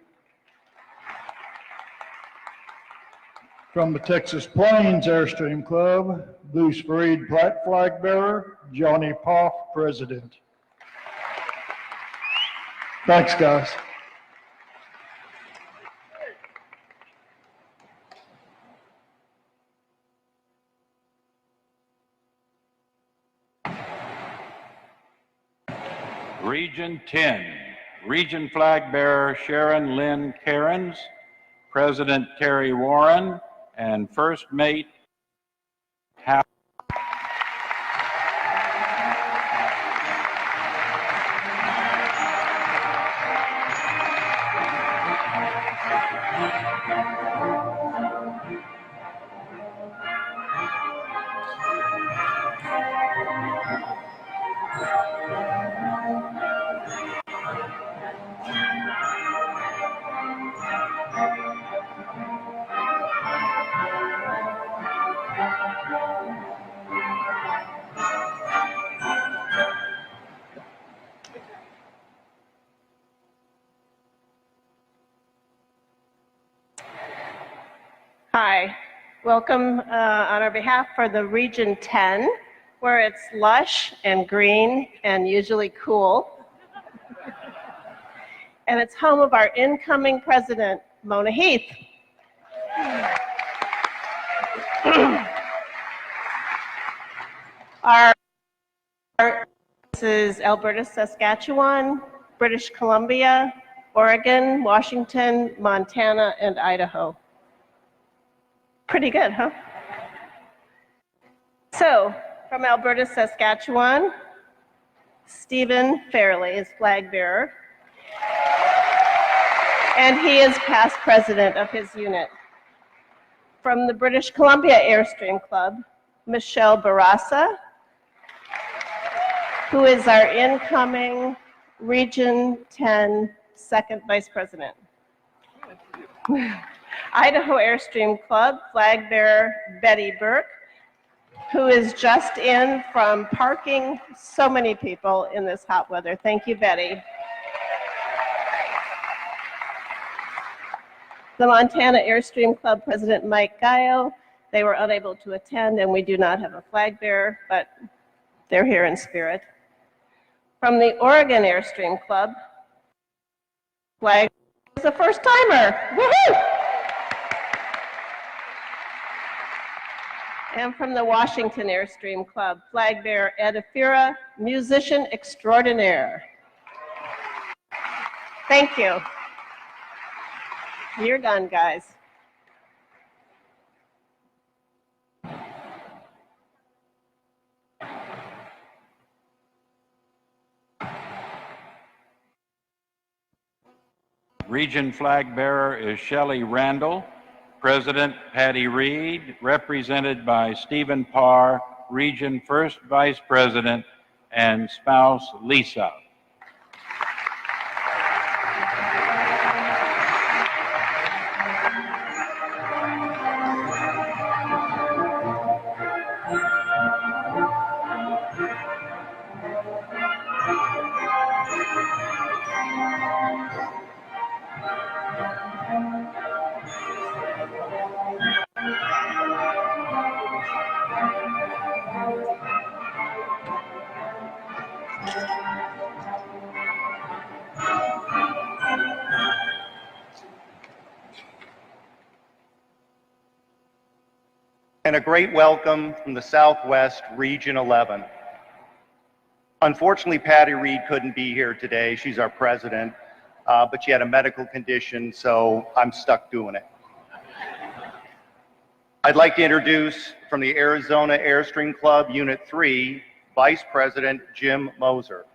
From the Texas Plains Airstream Club, Bruce Freed, Flag Bearer, Johnny Poff, President. Thanks, guys. Region 10, Region Flag Bearer Sharon Lynn Cairns, President Terry Warren, and First Mate Hal. Welcome on our behalf for the Region 10, where it's lush and green and usually cool. And it's home of our incoming president, Mona Heath. Our this is Alberta, Saskatchewan, British Columbia, Oregon, Washington, Montana, and Idaho. Pretty good, huh? So, from Alberta, Saskatchewan, Stephen Fairley is flag bearer, and he is past president of his unit. From the British Columbia Airstream Club, Michelle Barassa, who is our incoming Region 10 second vice president. Idaho Airstream Club flag bearer Betty Burke, who is just in from parking so many people in this hot weather. Thank you, Betty. The Montana Airstream Club president Mike Gaio, they were unable to attend and we do not have a flag bearer, but they're here in spirit. From the Oregon Airstream Club, flag is a first timer. Woohoo! And from the Washington Airstream Club, flag bearer Ed Afira, musician extraordinaire. Thank you. You're done, guys. Region flag bearer is Shelley Randall. President Patty Reed, represented by Stephen Parr, Region First Vice President, and spouse Lisa. And a great welcome from the Southwest Region 11. Unfortunately, Patty Reed couldn't be here today. She's our president, but she had a medical condition, so I'm stuck doing it. I'd like to introduce from the Arizona Airstream Club, Unit 3, Vice President Jim Moser.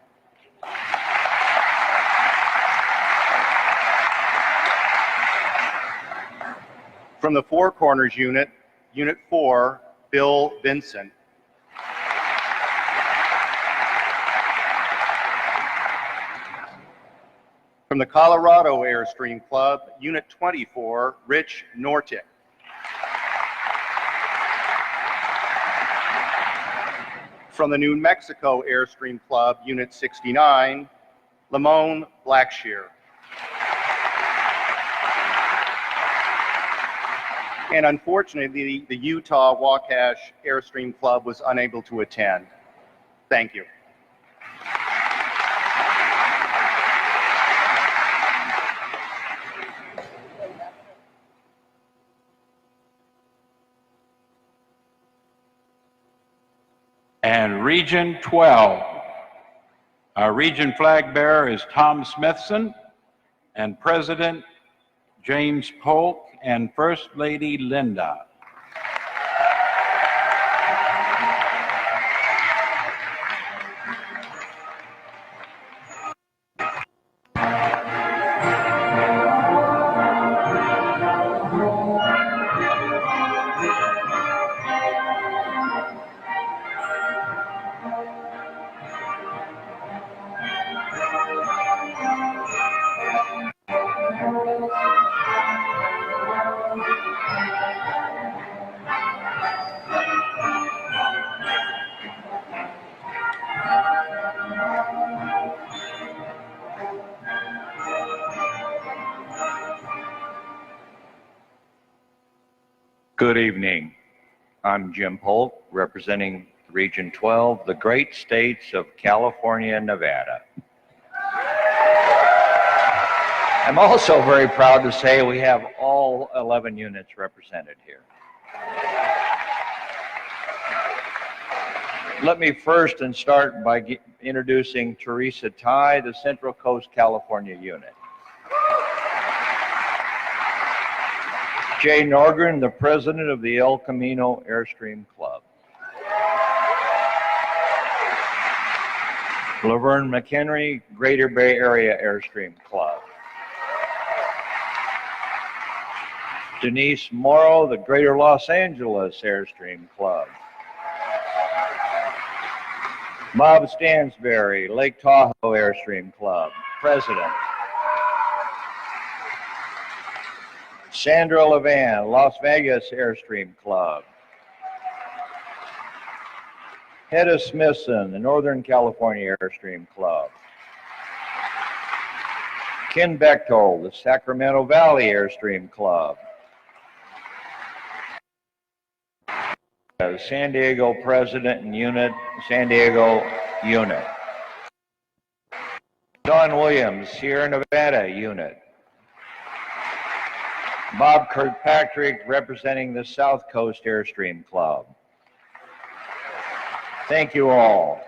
From the Four Corners Unit, Unit 4, Bill Vinson. From the Colorado Airstream Club, Unit 24, Rich Nortick. From the New Mexico Airstream Club, Unit 69, Lamone Blackshear. And unfortunately, the Utah Wacash Airstream Club was unable to attend. Thank you. And Region 12. Our region flag bearer is Tom Smithson, and President James Polk, and First Lady Linda. Good evening. I'm Jim Polk, representing Region 12, the great states of California and Nevada. I'm also very proud to say we have all 11 units represented here. Let me first start by introducing Teresa Tai, the Central Coast California unit. Jay Norgren, the president of the El Camino Airstream Club. Laverne McHenry, Greater Bay Area Airstream Club. Denise Morrow, the Greater Los Angeles Airstream Club. Bob Stansberry, Lake Tahoe Airstream Club, president. Sandra Levan, Las Vegas Airstream Club. Hedda Smithson, the Northern California Airstream Club. Ken Bechtold, the Sacramento Valley Airstream Club. The San Diego president and unit, San Diego unit. Don Williams, Sierra Nevada unit. Bob Kirkpatrick, representing the South Coast Airstream Club. Thank you all.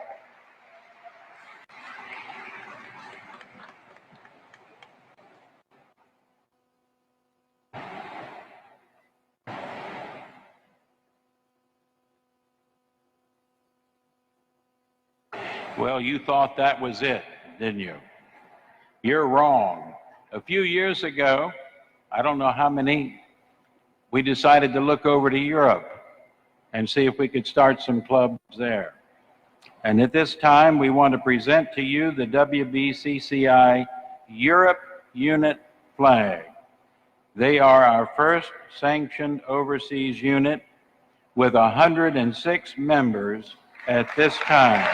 Well, you thought that was it, didn't you? You're wrong. A few years ago, I don't know how many, we decided to look over to Europe and see if we could start some clubs there. And at this time, we want to present to you the WBCCI Europe Unit flag. They are our first sanctioned overseas unit with 106 members at this time.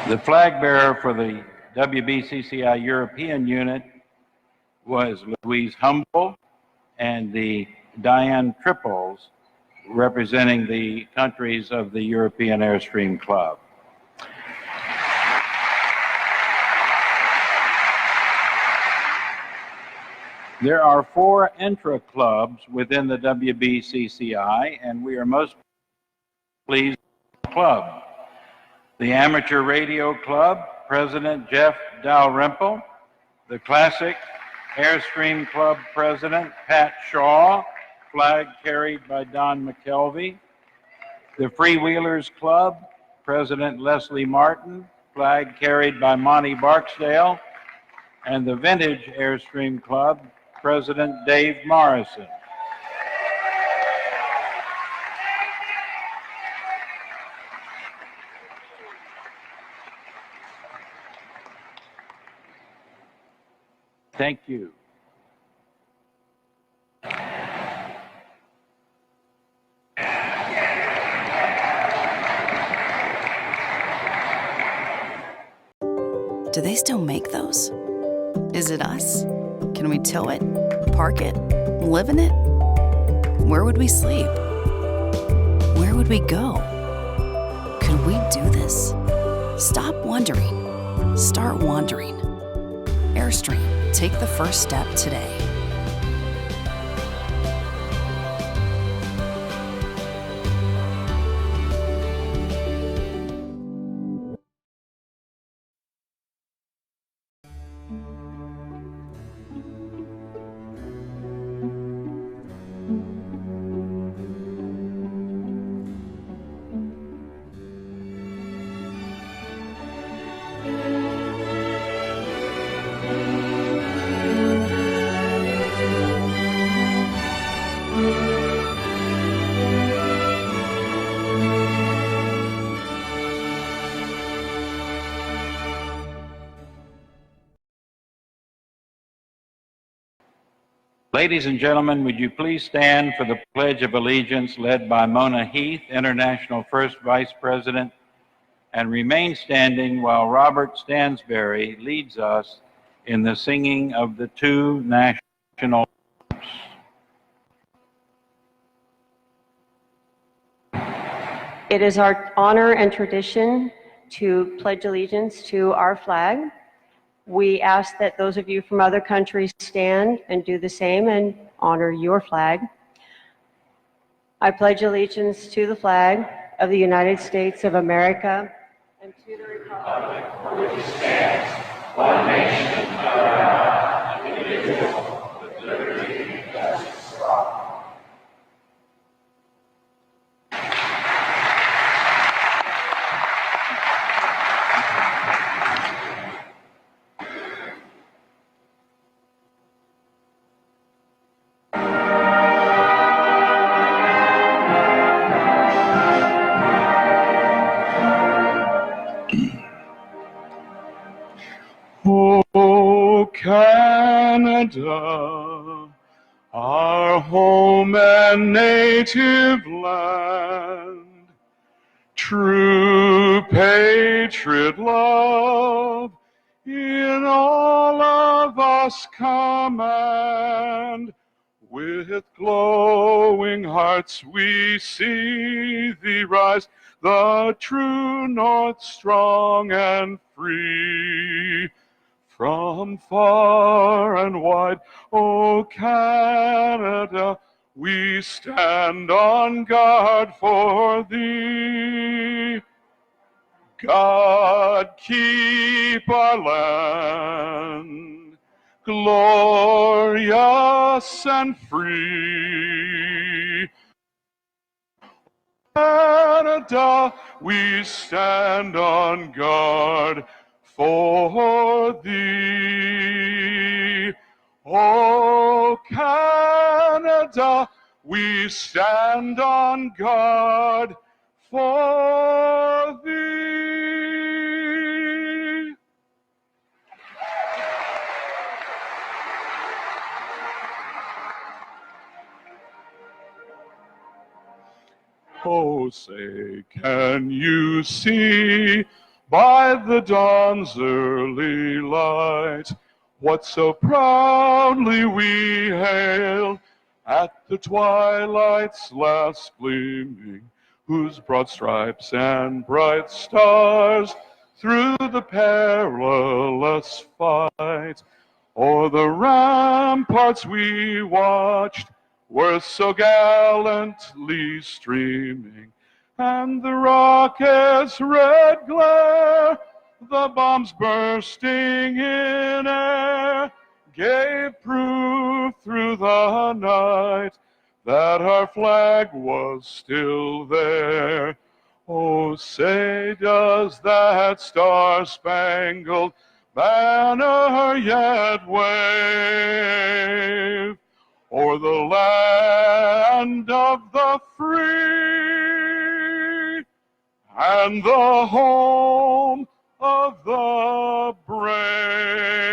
The flag bearer for the WBCCI European unit was Louise Humble, and the Diane Triples representing the countries of the European Airstream Club. There are 4 intra-clubs within the WBCCI, and we are most pleased with the club. The Amateur Radio Club, President Jeff Dalrymple. The Classic Airstream Club President Pat Shaw, flag carried by Don McKelvey. The Freewheelers Club, President Leslie Martin, flag carried by Monty Barksdale. And the Vintage Airstream Club, President Dave Morrison. Thank you. Do they still make those? Is it us? Can we tow it, park it, live in it? Where would we sleep? Where would we go? Could we do this? Stop wondering. Start wandering. Airstream. Take the first step today. Ladies and gentlemen, would you please stand for the Pledge of Allegiance led by Mona Heath, International First Vice President, and remain standing while Robert Stansberry leads us in the singing of the two national hymns. It is our honor and tradition to pledge allegiance to our flag. We ask that those of you from other countries stand and do the same and honor your flag. I pledge allegiance to the flag of the United States of America and to the republic for which it stands, one nation under God, indivisible, with liberty and justice for all. Oh, Canada, our home and native land, true patriot love in all of us command. With glowing hearts we see thee rise, the true north strong and free. From far and wide, O Canada, we stand on guard for thee. God keep our land glorious and free. Canada, we stand on guard for thee. O Canada, we stand on guard for thee. Oh, say, can you see by the dawn's early light what so proudly we hailed at the twilight's last gleaming, whose broad stripes and bright stars through the perilous fight o'er the ramparts we watched were so gallantly streaming, and the rocket's red glare, the bombs bursting in air, gave proof through the night that our flag was still there. Oh, say, does that star-spangled banner yet wave o'er the land of the free and the home of the brave?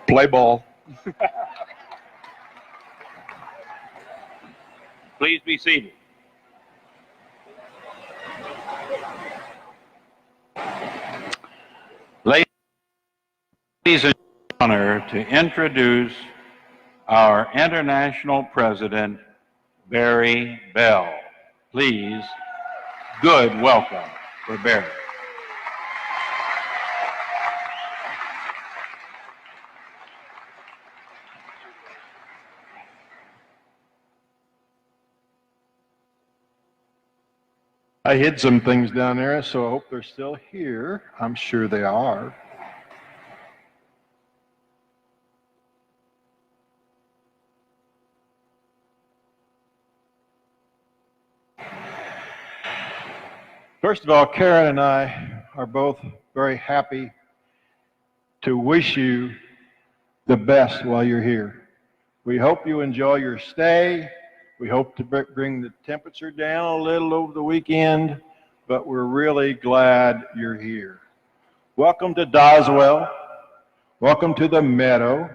Play ball. Please be seated. Ladies and gentlemen, honor to introduce our International President, Barry Bell. Please, good welcome for Barry. I hid some things down there, so I hope they're still here. I'm sure they are. First of all, Karen and I are both very happy to wish you the best while you're here. We hope you enjoy your stay. We hope to bring the temperature down a little over the weekend, but we're really glad you're here. Welcome to Doswell. Welcome to the Meadow.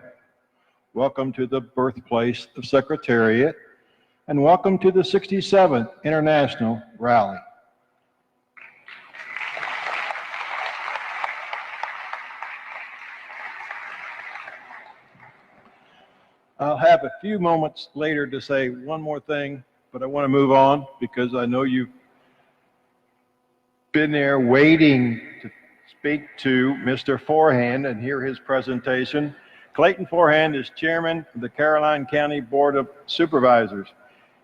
Welcome to the birthplace of Secretariat. And welcome to the 67th International Rally. I'll have a few moments later to say one more thing, but I want to move on because I know you've been there waiting to speak to Mr. Forehand and hear his presentation. Clayton Forehand is chairman of the Caroline County Board of Supervisors.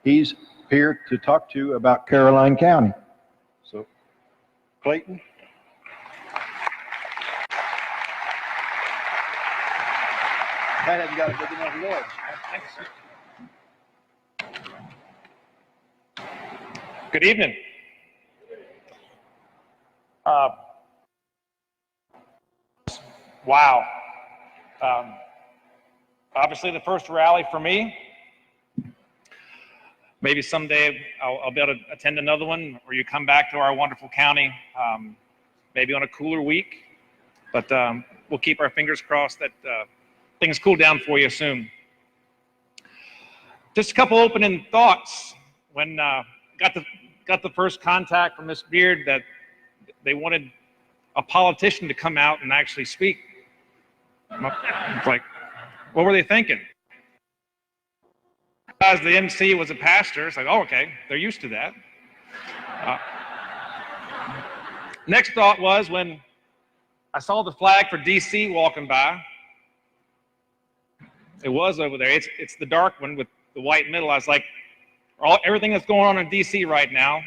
He's here to talk to you about Caroline County. So, Clayton. That hasn't got a big enough ledge. Good evening. Wow. Obviously the first rally for me. Maybe someday I'll be able to attend another one where you come back to our wonderful county, maybe on a cooler week. But we'll keep our fingers crossed that things cool down for you soon. Just a couple opening thoughts. When got the first contact from Ms. Beard that they wanted a politician to come out and actually speak. It's like, what were they thinking? Because the MC was a pastor, it's like, oh, okay, they're used to that. Next thought was when I saw the flag for DC walking by. It was over there. It's the dark one with the white middle. I was like, everything that's going on in DC right now,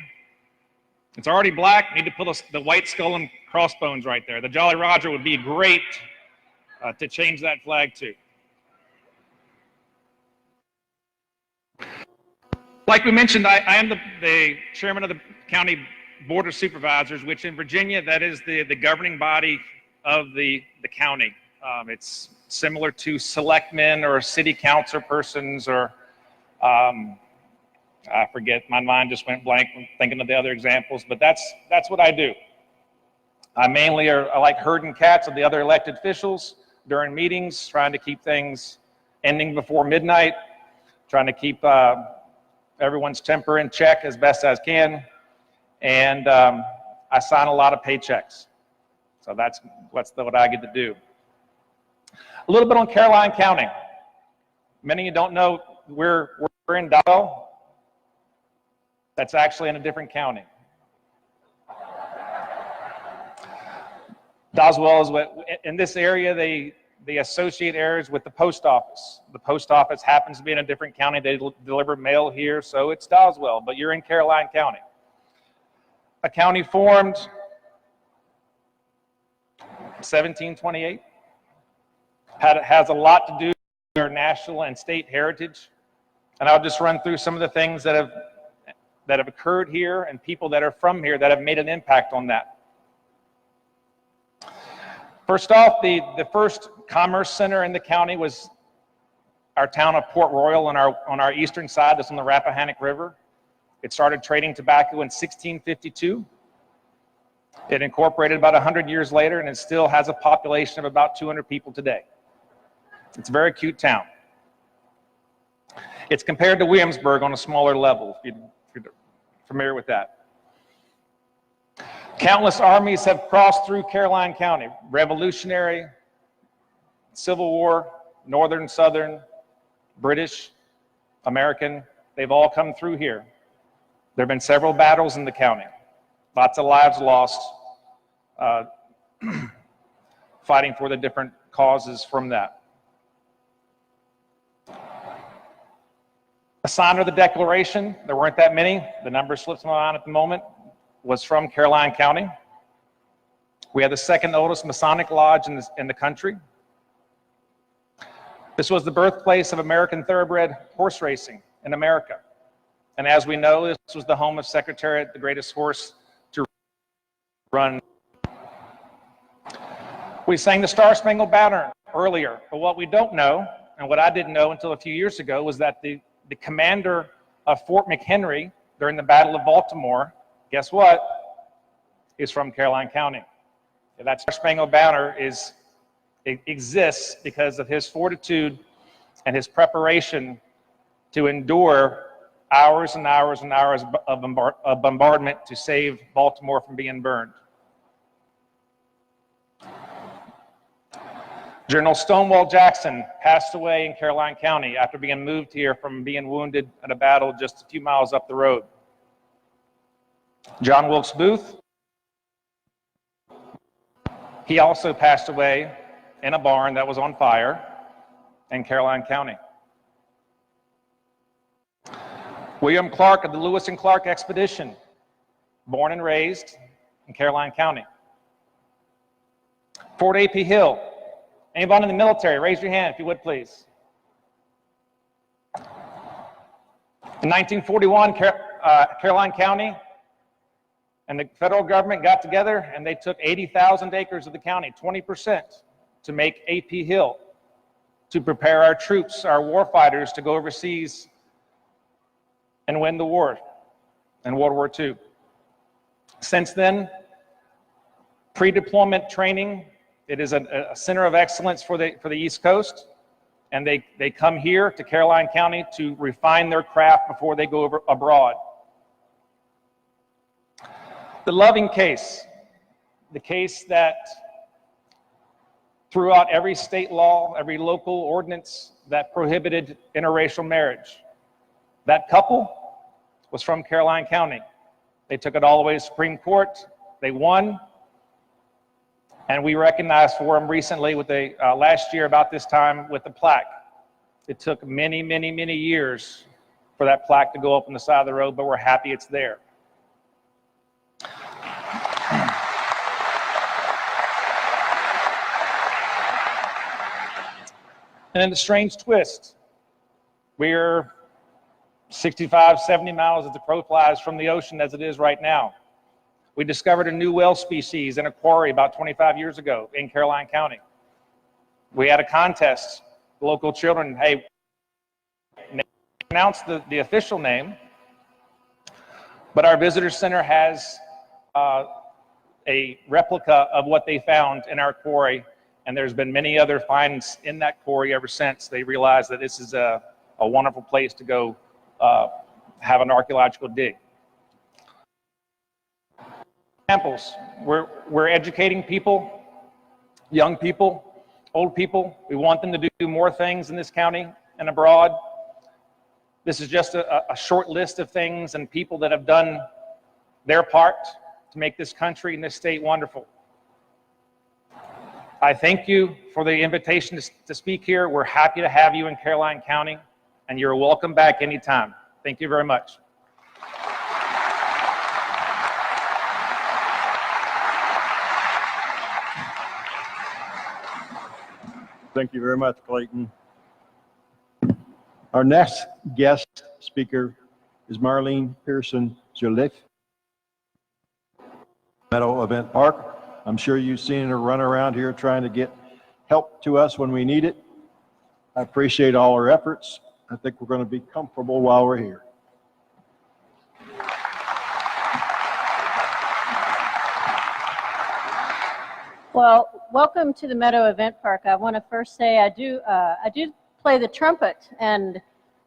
it's already black. Need to put the white skull and crossbones right there. The Jolly Roger would be great to change that flag to. Like we mentioned, I am the chairman of the county board of supervisors, which in Virginia, that is the governing body of the county. It's similar to selectmen or city council persons or I forget, my mind just went blank when thinking of the other examples, but that's what I do. I mainly I like herding cats of the other elected officials during meetings, trying to keep things ending before midnight, trying to keep everyone's temper in check as best as can, and I sign a lot of paychecks. So that's what I get to do. A little bit on Caroline County. Many of you don't know we're in Doswell. That's actually in a different county. Doswell is what, in this area, they associate areas with the post office. The post office happens to be in a different county. They deliver mail here, so it's Doswell, but you're in Caroline County. A county formed 1728. Has a lot to do with our national and state heritage. And I'll just run through some of the things that have occurred here and people that are from here that have made an impact on that. First off, the first commerce center in the county was our town of Port Royal on our eastern side, that's on the Rappahannock River. It started trading tobacco in 1652. It incorporated about 100 years later, and it still has a population of about 200 people today. It's a very cute town. It's compared to Williamsburg on a smaller level, if you're familiar with that. Countless armies have crossed through Caroline County. Revolutionary, Civil War, Northern, Southern, British, American, they've all come through here. There have been several battles in the county. Lots of lives lost fighting for the different causes from that. A signer of the Declaration, there weren't that many. The number slips my mind at the moment, was from Caroline County. We have the second oldest Masonic lodge in the country. This was the birthplace of American thoroughbred horse racing in America. And as we know, this was the home of Secretariat, the greatest horse to run We sang the Star Spangled Banner earlier, but what we don't know, and what I didn't know until a few years ago, was that the commander of Fort McHenry during the Battle of Baltimore, guess what, is from Caroline County. That Star Spangled Banner exists because of his fortitude and his preparation to endure hours and hours and hours of bombardment to save Baltimore from being burned. General Stonewall Jackson passed away in Caroline County after being moved here from being wounded at a battle just a few miles up the road. John Wilkes Booth, he also passed away in a barn that was on fire in Caroline County. William Clark of the Lewis and Clark Expedition, born and raised in Caroline County. Fort A.P. Hill. Anyone in the military, raise your hand if you would, please. In 1941, Caroline County and the federal government got together and they took 80,000 acres of the county, 20%, to make A.P. Hill, to prepare our troops, our war fighters, to go overseas and win the war in World War II. Since then, pre-deployment training, it is a center of excellence for the East Coast, and they come here to Caroline County to refine their craft before they go abroad. The Loving case, the case that threw out every state law, every local ordinance that prohibited interracial marriage. That couple was from Caroline County. They took it all the way to Supreme Court. They won. And we recognized for them recently with the last year about this time with the plaque. It took many, many, many years for that plaque to go up on the side of the road, but we're happy it's there. And then the strange twist. We're 65, 70 miles as the crow flies from the ocean as it is right now. We discovered a new whale species in a quarry about 25 years ago in Caroline County. We had a contest. The local children, hey, announced the official name, but our visitor center has a replica of what they found in our quarry, and there's been many other finds in that quarry ever since. They realized that this is a wonderful place to go have an archaeological dig. Examples. We're educating people, young people, old people. We want them to do more things in this county and abroad. This is just a short list of things and people that have done their part to make this country and this state wonderful. I thank you for the invitation to speak here. We're happy to have you in Caroline County, and you're welcome back anytime. Thank you very much. Thank you very much, Clayton. Our next guest speaker is Marlene Pearson-Joliffe, Meadow Event Park. I'm sure you've seen her run around here trying to get help to us when we need it. I appreciate all her efforts. I think we're going to be comfortable while we're here. Well, welcome to the Meadow Event Park. I want to first say I do play the trumpet, and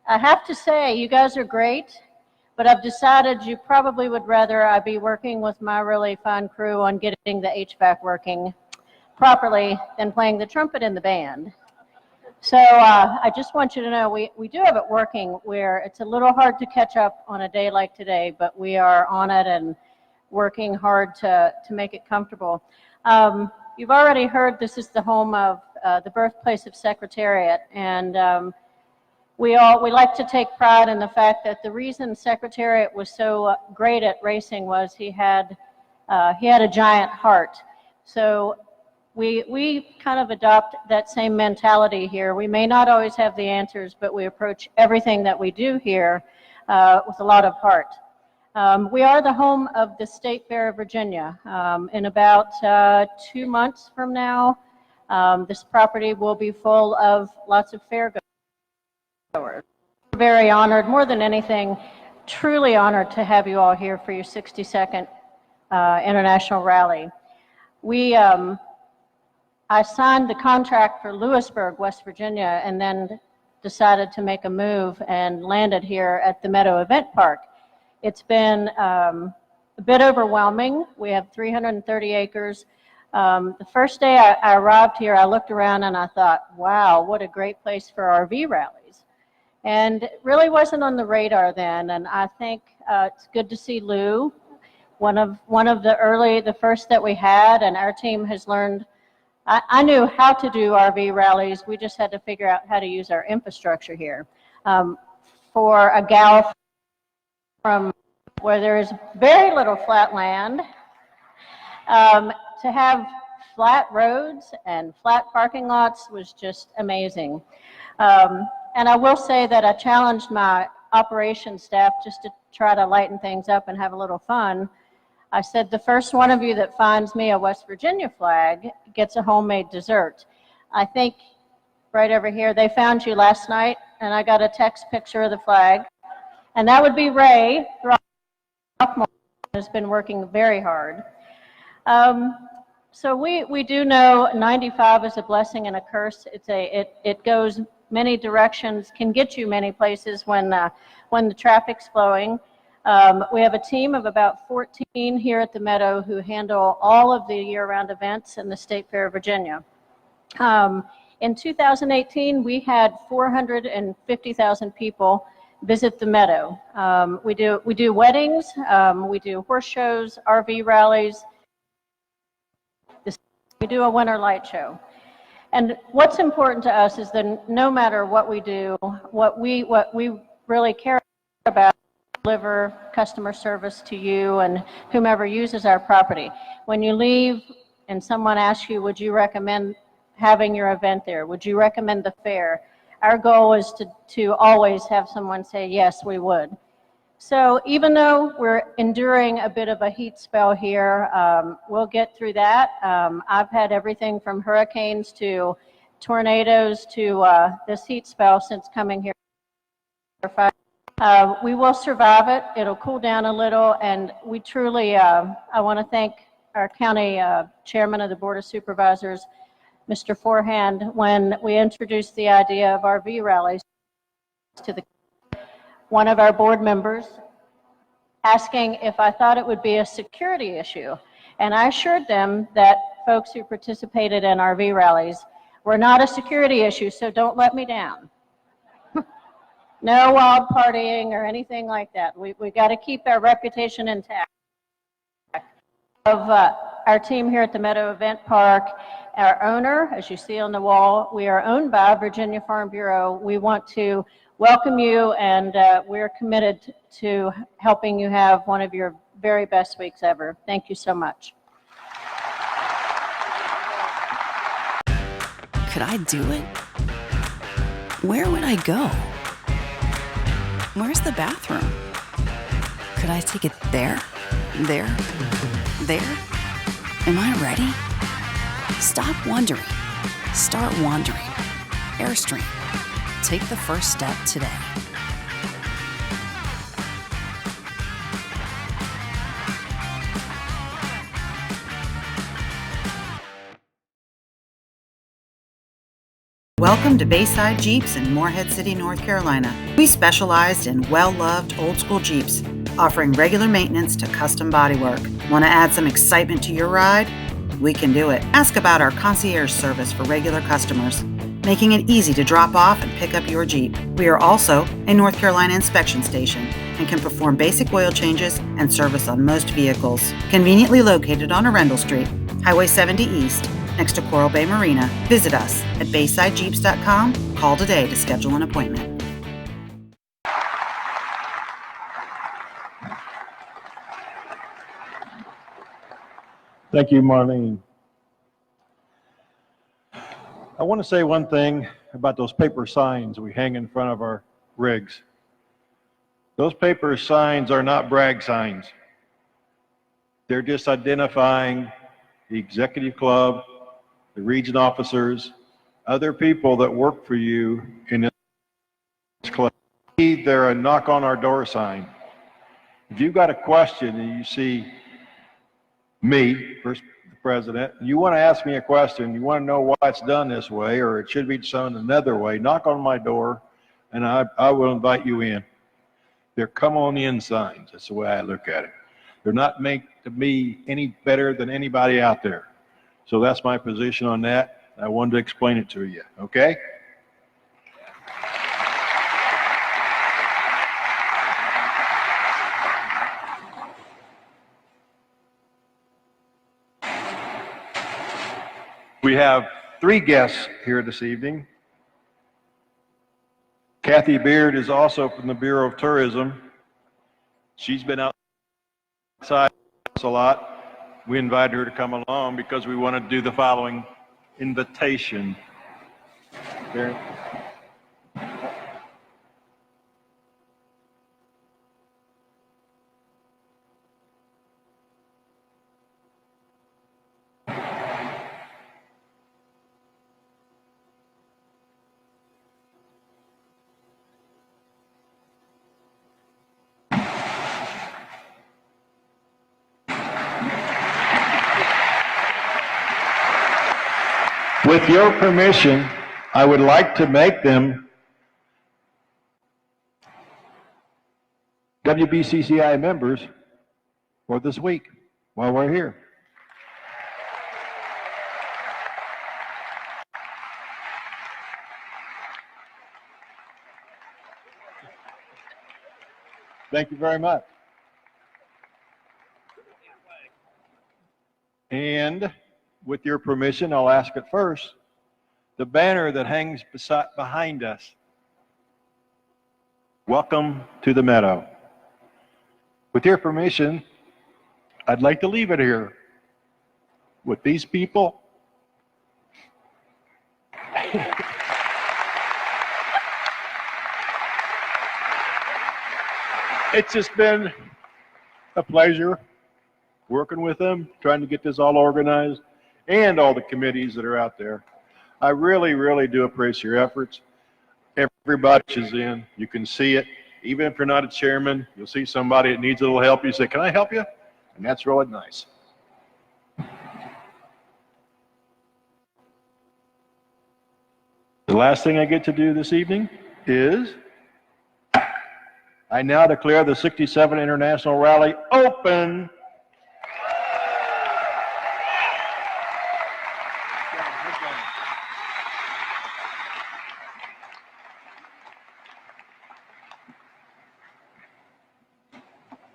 I have to say you guys are great, but I've decided you probably would rather I be working with my really fine crew on getting the HVAC working properly than playing the trumpet in the band. So I just want you to know we do have it working where it's a little hard to catch up on a day like today, but we are on it and working hard to make it comfortable. You've already heard this is the home of the birthplace of Secretariat, and we like to take pride in the fact that the reason Secretariat was so great at racing was he had a giant heart. So we kind of adopt that same mentality here. We may not always have the answers, but we approach everything that we do here with a lot of heart. We are the home of the State Fair of Virginia. In about 2 months from now, This property will be full of lots of fairgoers. We're very honored, more than anything, truly honored to have you all here for your 62nd International Rally. I signed the contract for Lewisburg, West Virginia, and then decided to make a move and landed here at the Meadow Event Park. It's been a bit overwhelming. We have 330 acres. The first day I arrived here, I looked around and I thought, wow, what a great place for RV rallies. And it really wasn't on the radar then, and I think it's good to see Lou, one of the first that we had, and our team has learned. I knew how to do RV rallies. We just had to figure out how to use our infrastructure here. For a gal from where there is very little flat land, to have flat roads and flat parking lots was just amazing. And I will say that I challenged my operations staff just to try to lighten things up and have a little fun. I said, the first one of you that finds me a West Virginia flag gets a homemade dessert. I think right over here, they found you last night, and I got a text picture of the flag. And that would be Ray Throckmorton, who's been working very hard. So we do know 95 is a blessing and a curse. It goes many directions, can get you many places when the traffic's flowing. We have a team of about 14 here at the Meadow who handle all of the year-round events in the State Fair of Virginia. In 2018, we had 450,000 people visit the Meadow. We do weddings, we do horse shows, RV rallies. We do a winter light show. And what's important to us is that no matter what we do, what we really care about, deliver customer service to you and whomever uses our property. When you leave and someone asks you, would you recommend having your event there? Would you recommend the fair? Our goal is to always have someone say, yes, we would. So even though we're enduring a bit of a heat spell here, we'll get through that. I've had everything from hurricanes to tornadoes to this heat spell since coming here. We will survive it. It'll cool down a little, and we truly, I want to thank our county chairman of the Board of Supervisors, Mr. Forehand, when we introduced the idea of RV rallies to one of our board members asking if I thought it would be a security issue. And I assured them that folks who participated in RV rallies were not a security issue, so don't let me down. No wild partying or anything like that. We got to keep our reputation intact. Of our team here at the Meadow Event Park, our owner, as you see on the wall, we are owned by Virginia Farm Bureau. We want to welcome you, and we're committed to helping you have one of your very best weeks ever. Thank you so much. Could I do it? Where would I go? Where's the bathroom? Could I take it there? There? There? Am I ready? Stop wondering. Start wandering. Airstream. Take the first step today. Welcome to Bayside Jeeps in Morehead City, North Carolina. We specialized in well-loved old-school Jeeps, offering regular maintenance to custom bodywork. Want to add some excitement to your ride? We can do it. Ask about our concierge service for regular customers, making it easy to drop off and pick up your Jeep. We are also a North Carolina inspection station and can perform basic oil changes and service on most vehicles. Conveniently located on Arundel Street, Highway 70 East, next to Coral Bay Marina. Visit us at BaysideJeeps.com. Call today to schedule an appointment. Thank you, Marlene. I want to say one thing about those paper signs we hang in front of our rigs. Those paper signs are not brag signs. They're just identifying the executive club the region officers, other people that work for you in this club. They're a knock on our door sign. If you've got a question and you see me, first the president, you want to ask me a question, you want to know why it's done this way or it should be done another way, knock on my door and I will invite you in. They're come on in signs. That's the way I look at it. They're not meant to be any better than anybody out there. So that's my position on that. I wanted to explain it to you, okay? We have 3 guests here this evening. Kathy Beard is also from the Bureau of Tourism. She's been outside a lot. We invited her to come along because we want to do the following invitation. There. With your permission, I would like to make them WBCCI members for this week while we're here. Thank you very much. And with your permission, I'll ask it first. The banner that hangs behind us. Welcome to the Meadow. With your permission, I'd like to leave it here with these people. It's just been a pleasure working with them, trying to get this all organized, and all the committees that are out there. I really, really do appreciate your efforts. Everybody is in. You can see it. Even if you're not a chairman, you'll see somebody that needs a little help. You say, can I help you? And that's really nice. The last thing I get to do this evening is I now declare the 67 International Rally open.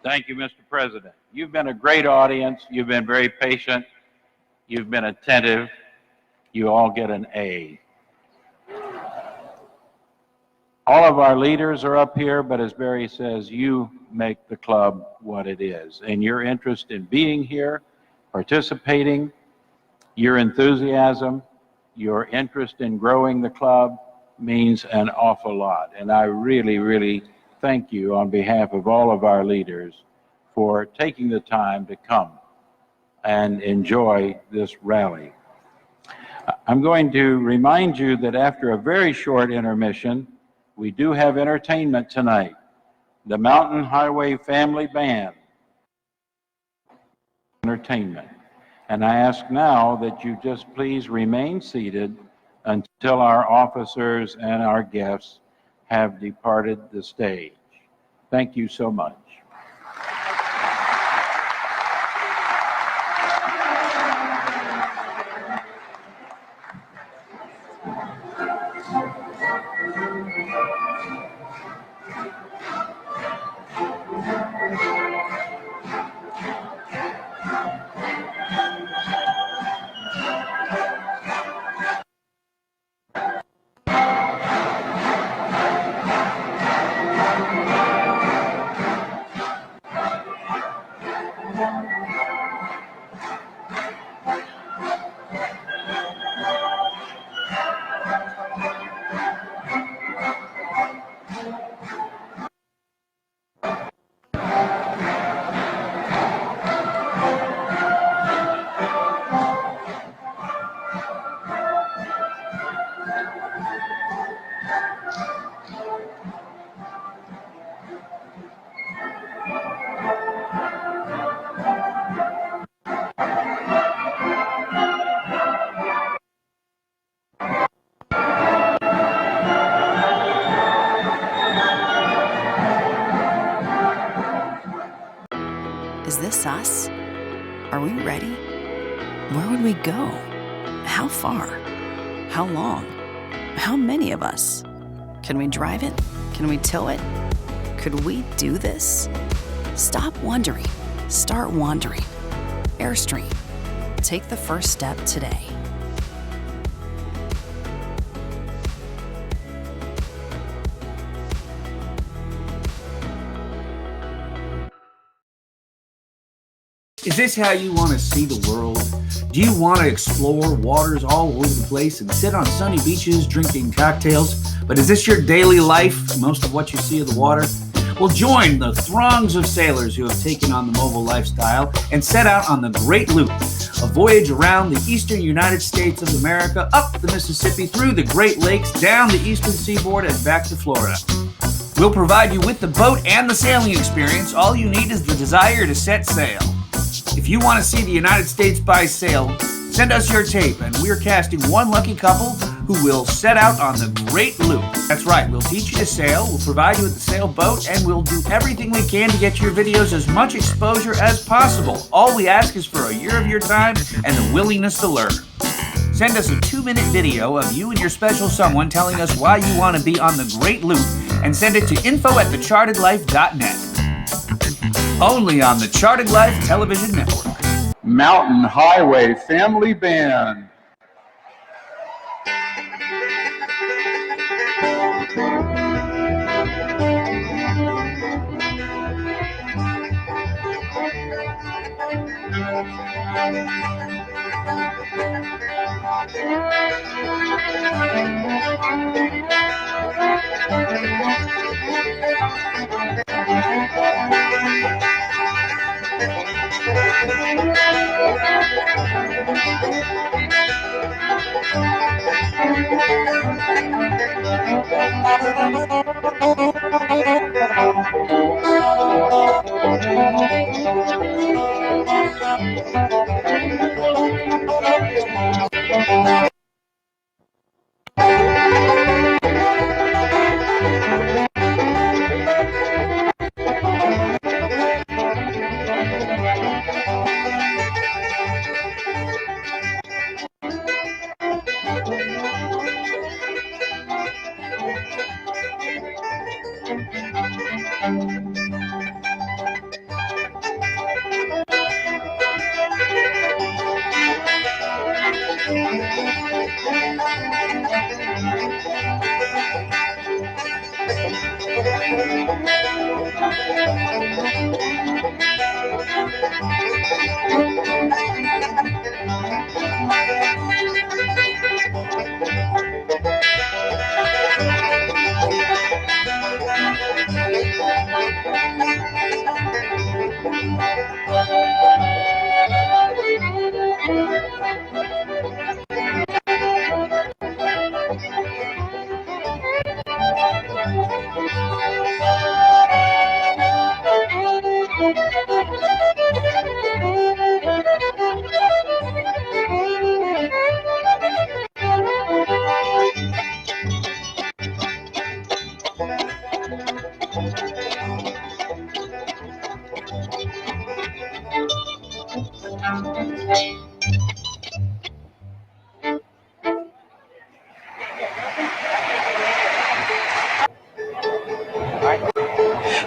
Thank you, Mr. President. You've been a great audience. You've been very patient. You've been attentive. You all get an A. All of our leaders are up here, but as Barry says, you make the club what it is. And your interest in being here, participating, your enthusiasm, your interest in growing the club means an awful lot. And I really, really thank you on behalf of all of our leaders for taking the time to come and enjoy this rally. I'm going to remind you that after a very short intermission, we do have entertainment tonight. The Mountain Highway Family Band entertainment. And I ask now that you just please remain seated until our officers and our guests have departed the stage. Thank you so much. we ready? Where would we go? How far? How long? How many of us? Can we drive it? Can we tow it? Could we do this? Stop wondering. Start wandering. Airstream. Take the first step today. Is this how you want to see the world? Do you want to explore waters all over the place and sit on sunny beaches drinking cocktails? But is this your daily life, most of what you see of the water? Well, join the throngs of sailors who have taken on the mobile lifestyle and set out on the Great Loop, a voyage around the eastern United States of America, up the Mississippi, through the Great Lakes, down the eastern seaboard, and back to Florida. We'll provide you with the boat and the sailing experience. All you need is the desire to set sail. If you want to see the United States by sail, send us your tape, and we're casting one lucky couple who will set out on the Great Loop. That's right, we'll teach you to sail, we'll provide you with the sailboat, and we'll do everything we can to get your videos as much exposure as possible. All we ask is for a year of your time and the willingness to learn. Send us a 2-minute video of you and your special someone telling us why you want to be on the Great Loop, and send it to info@thechartedlife.net. Only on the Charted Life Television Network. Mountain Highway Family Band.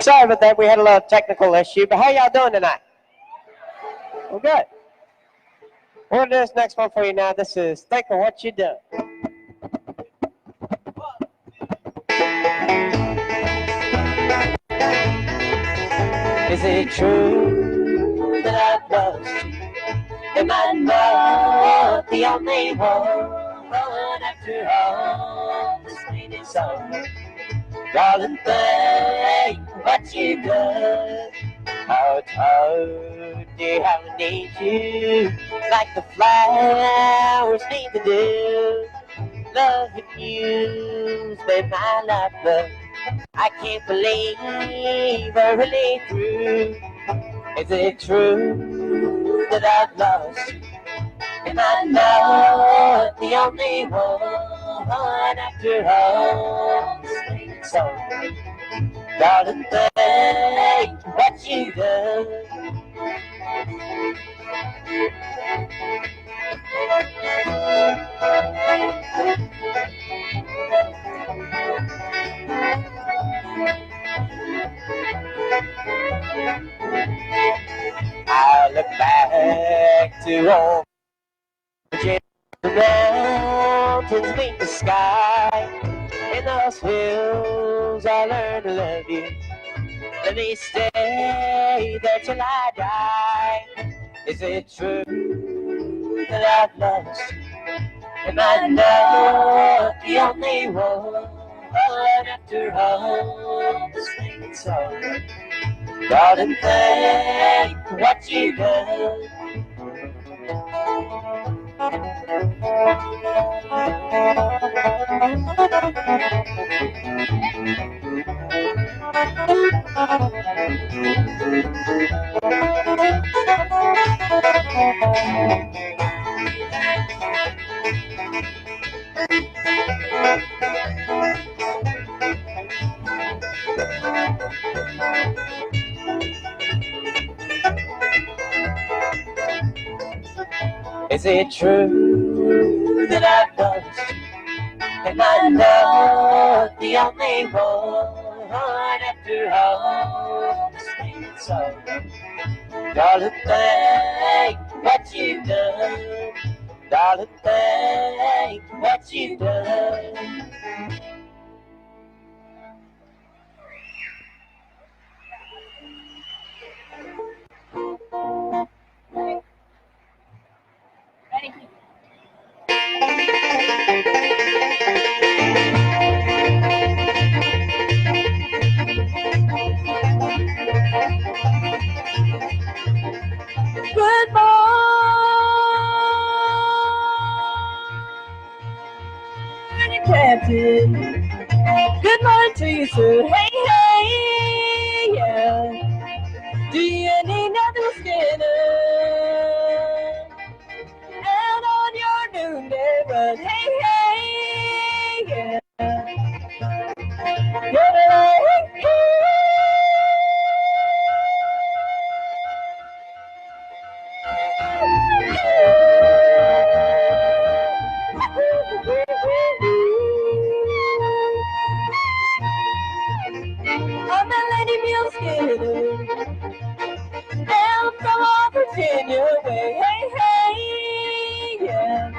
Sorry about that. We had a little technical issue, but how y'all doing tonight? Well, good. We're going to do this next one for you now. This is Think of What You Do. Is it true that I lost you? Am I not the only one after all this meaning song? Darling, think what you done. How it's hard, dear, how I need you, like the flowers need to do. Loving you's been my life, but I can't believe I'm really through. Is it true that I've lost you? Am I not the only one after all? So, darling, think what you done. I look back to old Virginia. The mountains meet the sky. In those hills I learned to love you. Let me stay there till I die. Is it true that I've lost you? Am I not the only one? But after all this pain and sorrow, darling, thank for what you've done. Is it true that I've lost you? Am I not the only one? After all this pain and sorrow, darling, thank what you've done. Darling, thank what you've done. Good morning, Captain. Good morning to you, sir. Hey, hey, yeah. Do you need nothing Skinner? Out on your noonday run. Hey, hey, yeah. I'm a lady meal Skinner, down from old Virginia way. Hey, hey, yeah.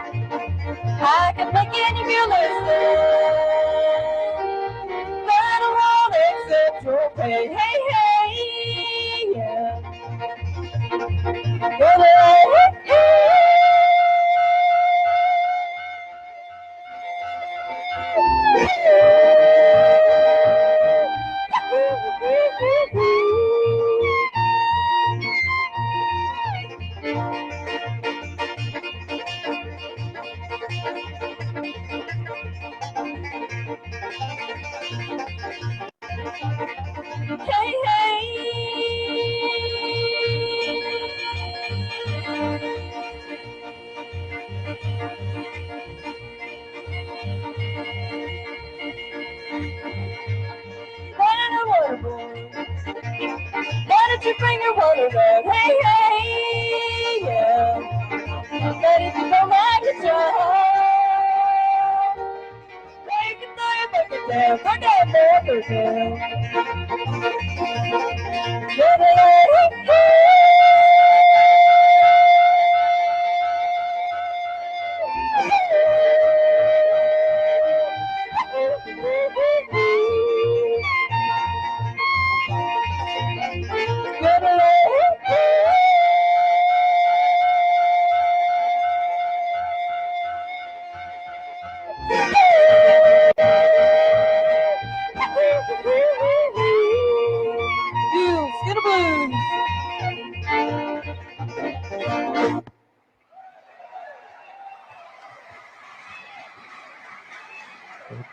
I can make any meal listen, but I won't accept your pay. Hey, hey, yeah. Hey, why did you bring your water back? Hey, hey, yeah. Why did you go back to job? Take it there, take it down, put that water down.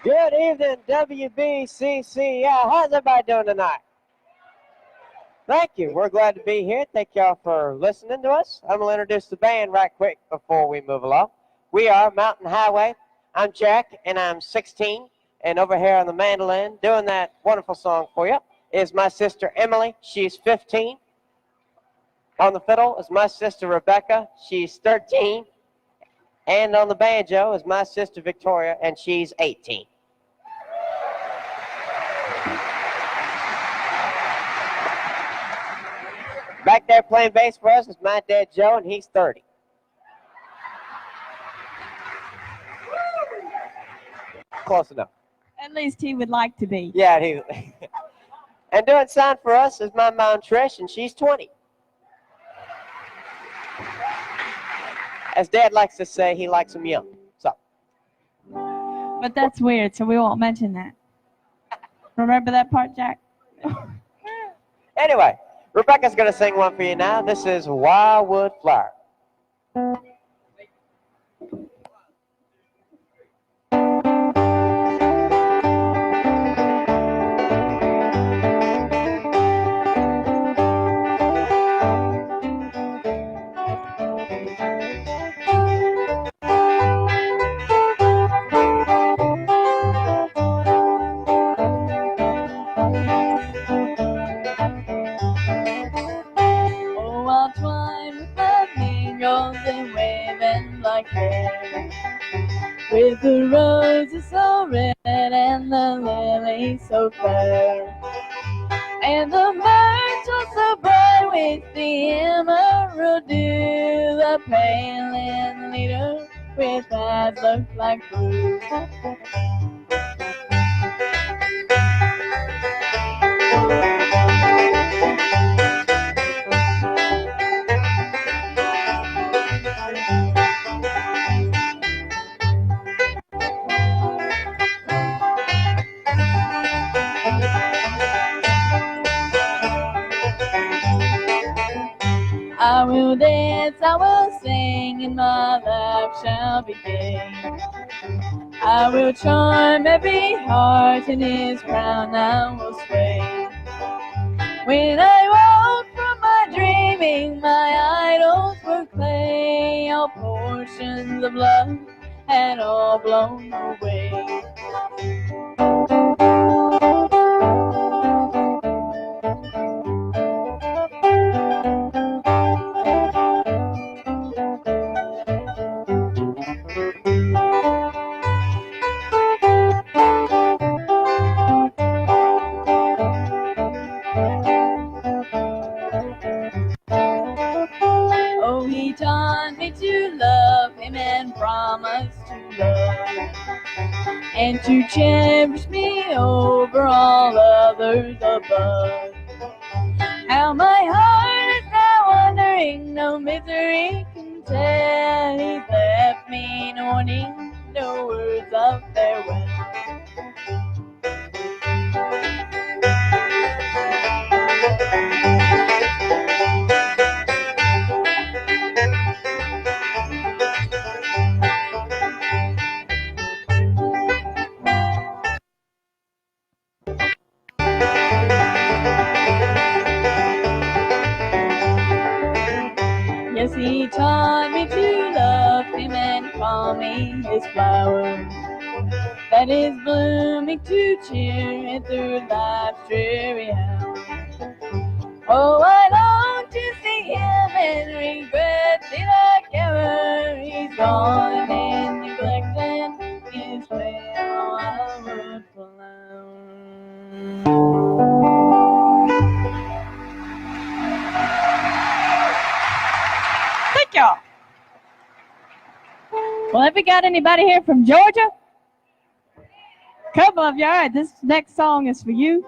Good evening, WBCCI. How's everybody doing tonight? Thank you. We're glad to be here. Thank y'all for listening to us. I'm going to introduce the band right quick before we move along. We are Mountain Highway. I'm Jack, and I'm 16. And over here on the mandolin, doing that wonderful song for you, is my sister Emily. She's 15. On the fiddle is my sister Rebecca. She's 13. And on the banjo is my sister Victoria, and she's 18. Back there playing bass for us is my dad Joe, and he's 30. Close enough. At least he would like to be. Yeah, he. And doing sound for us is my mom Trish, and she's 20. As Dad likes to say, he likes them young. So. But that's weird, so we won't mention that. Remember that part, Jack? Anyway, Rebecca's going to sing one for you now. This is Wildwood Flower. With the roses so red and the lilies so fair, and the myrtle so bright with the emerald dew, the pale leader with eyes look like blue. I will dance, I will sing, and my life shall be gay. I will charm every heart, in his crown I will sway. When I woke from my dreaming, my idols were clay. All portions of love had all blown away. Oh, he taught me to love him and promised to love and to cherish me over all others above. How my heart is now wondering, no misery can tell. He left me no warning, no words of farewell. Yes, he taught me to love him and call me his flower, that is blooming to cheer me through life's dreary hour. Oh, I long to see him and regret it like ever. He's gone and neglected his pale wildwood flower. Thank y'all. Well, have we got anybody here from Georgia? Couple of you. All right, this next song is for you.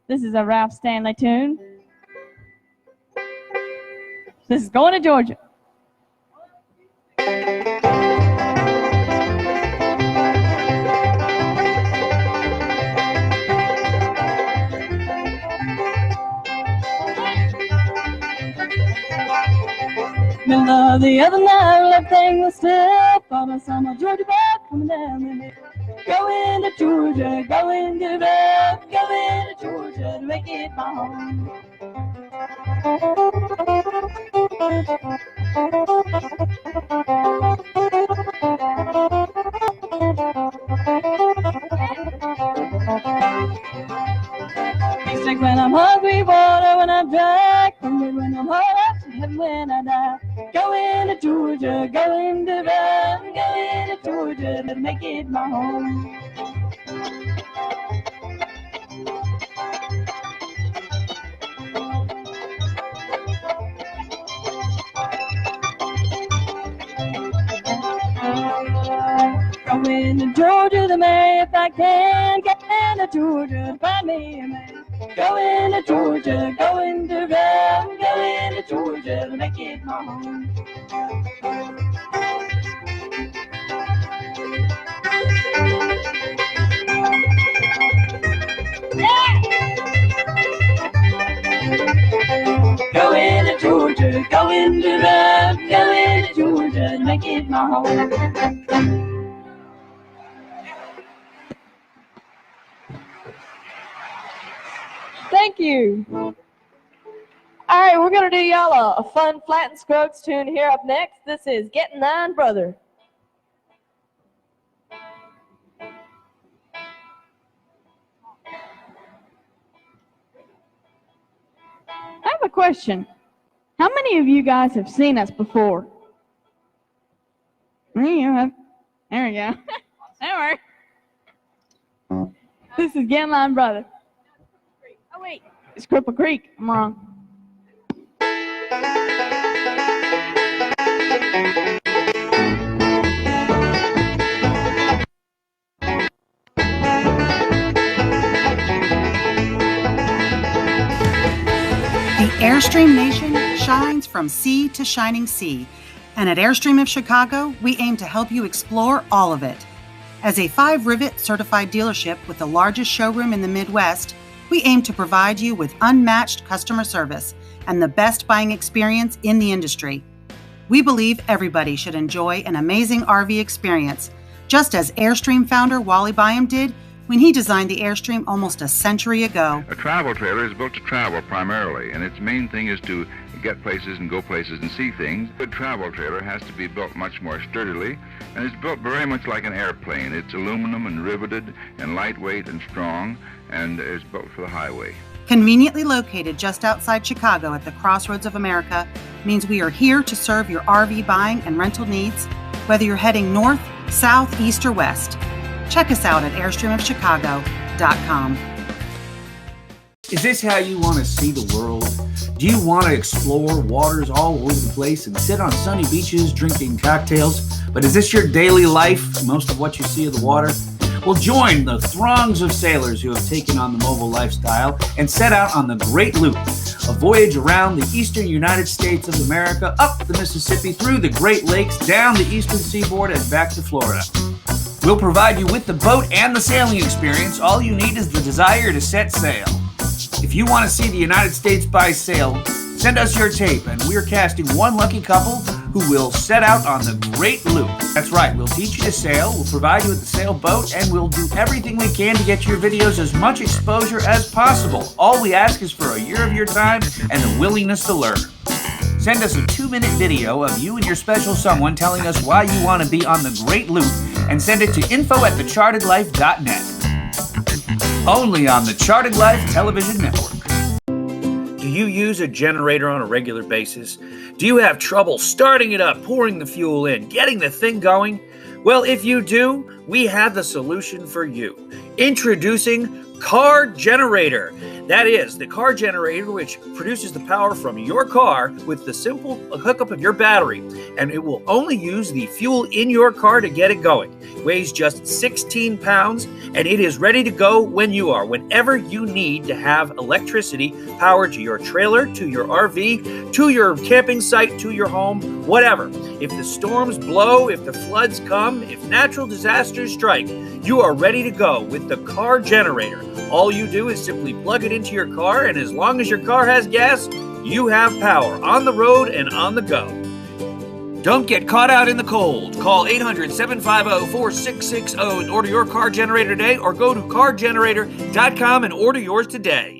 This is a Ralph Stanley tune. This is Going to Georgia. Middle of the other night, left thing was still. Thought I saw my Georgia boy coming down the hill. Going to Georgia, going to Georgia to make it my home. He's like when I'm hungry, water when I'm dry, hungry when I'm hot, have Georgia, going to run, going to Georgia to make it my home. Going to Georgia to marry if I can, going to Georgia to find me a man. Going to Georgia, going to run, going to Georgia to make it my home. Going to Georgia, going to run, going to Georgia to make it my home. Thank you. All right, we're going to do y'all a fun Flat and Scruggs tune here up next. This is Getting Thine Brother. I have a question. How many of you guys have seen us before? You have. There we go. There we go. This is Getting Thine Brother. Oh, wait. It's Cripple Creek. I'm wrong. The Airstream Nation shines from sea to shining sea, and at Airstream of Chicago, we aim to help you explore all of it. As a 5-rivet certified dealership with the largest showroom in the Midwest, we aim to provide you with unmatched customer service and the best buying experience in the industry. We believe everybody should enjoy an amazing RV experience, just as Airstream founder Wally Byam did when he designed the Airstream almost a century ago. A travel trailer is built to travel primarily, and its main thing is to get places and go places and see things. A good travel trailer has to be built much more sturdily, and it's built very much like an airplane. It's aluminum and riveted and lightweight and strong, and is built for the highway. Conveniently located just outside Chicago at the crossroads of America means we are here to serve your RV buying and rental needs, whether you're heading north, south, east, or west. Check us out at airstreamofchicago.com. Is this how you want to see the world? Do you want to explore waters all over the place and sit on sunny beaches drinking cocktails? But is this your daily life, most of what you see of the water? Well, join the throngs of sailors who have taken on the mobile lifestyle and set out on the Great Loop, a voyage around the eastern United States of America, up the Mississippi, through the Great Lakes, down the eastern seaboard, and back to Florida. We'll provide you with the boat and the sailing experience. All you need is the desire to set sail. If you want to see the United States by sail, send us your tape, and we're casting one lucky couple who will set out on the Great Loop. That's right, we'll teach you to sail, we'll provide you with the sailboat, and we'll do everything we can to get your videos as much exposure as possible. All we ask is for a year of your time and the willingness to learn. Send us a 2-minute video of you and your special someone telling us why you want to be on the Great Loop, and send it to info@thechartedlife.net. Only on the Charted Life Television Network. Do you use a generator on a regular basis? Do you have trouble starting it up, pouring the fuel in, getting the thing going? Well, if you do, we have the solution for you. Introducing Car Generator. That is, the car generator which produces the power from your car with the simple hookup of your battery, and it will only use the fuel in your car to get it going. It weighs just 16 pounds, and it is ready to go when you are, whenever you need to have electricity power to your trailer, to your RV, to your camping site, to your home, whatever. If the storms blow, if the floods come, if natural disasters strike, you are ready to go with the Car Generator. All you do is simply plug it into your car, and as long as your car has gas, you have power on the road and on the go. Don't get caught out in the cold. Call 800-750-4660 and order your car generator today, or go to cargenerator.com and order yours today.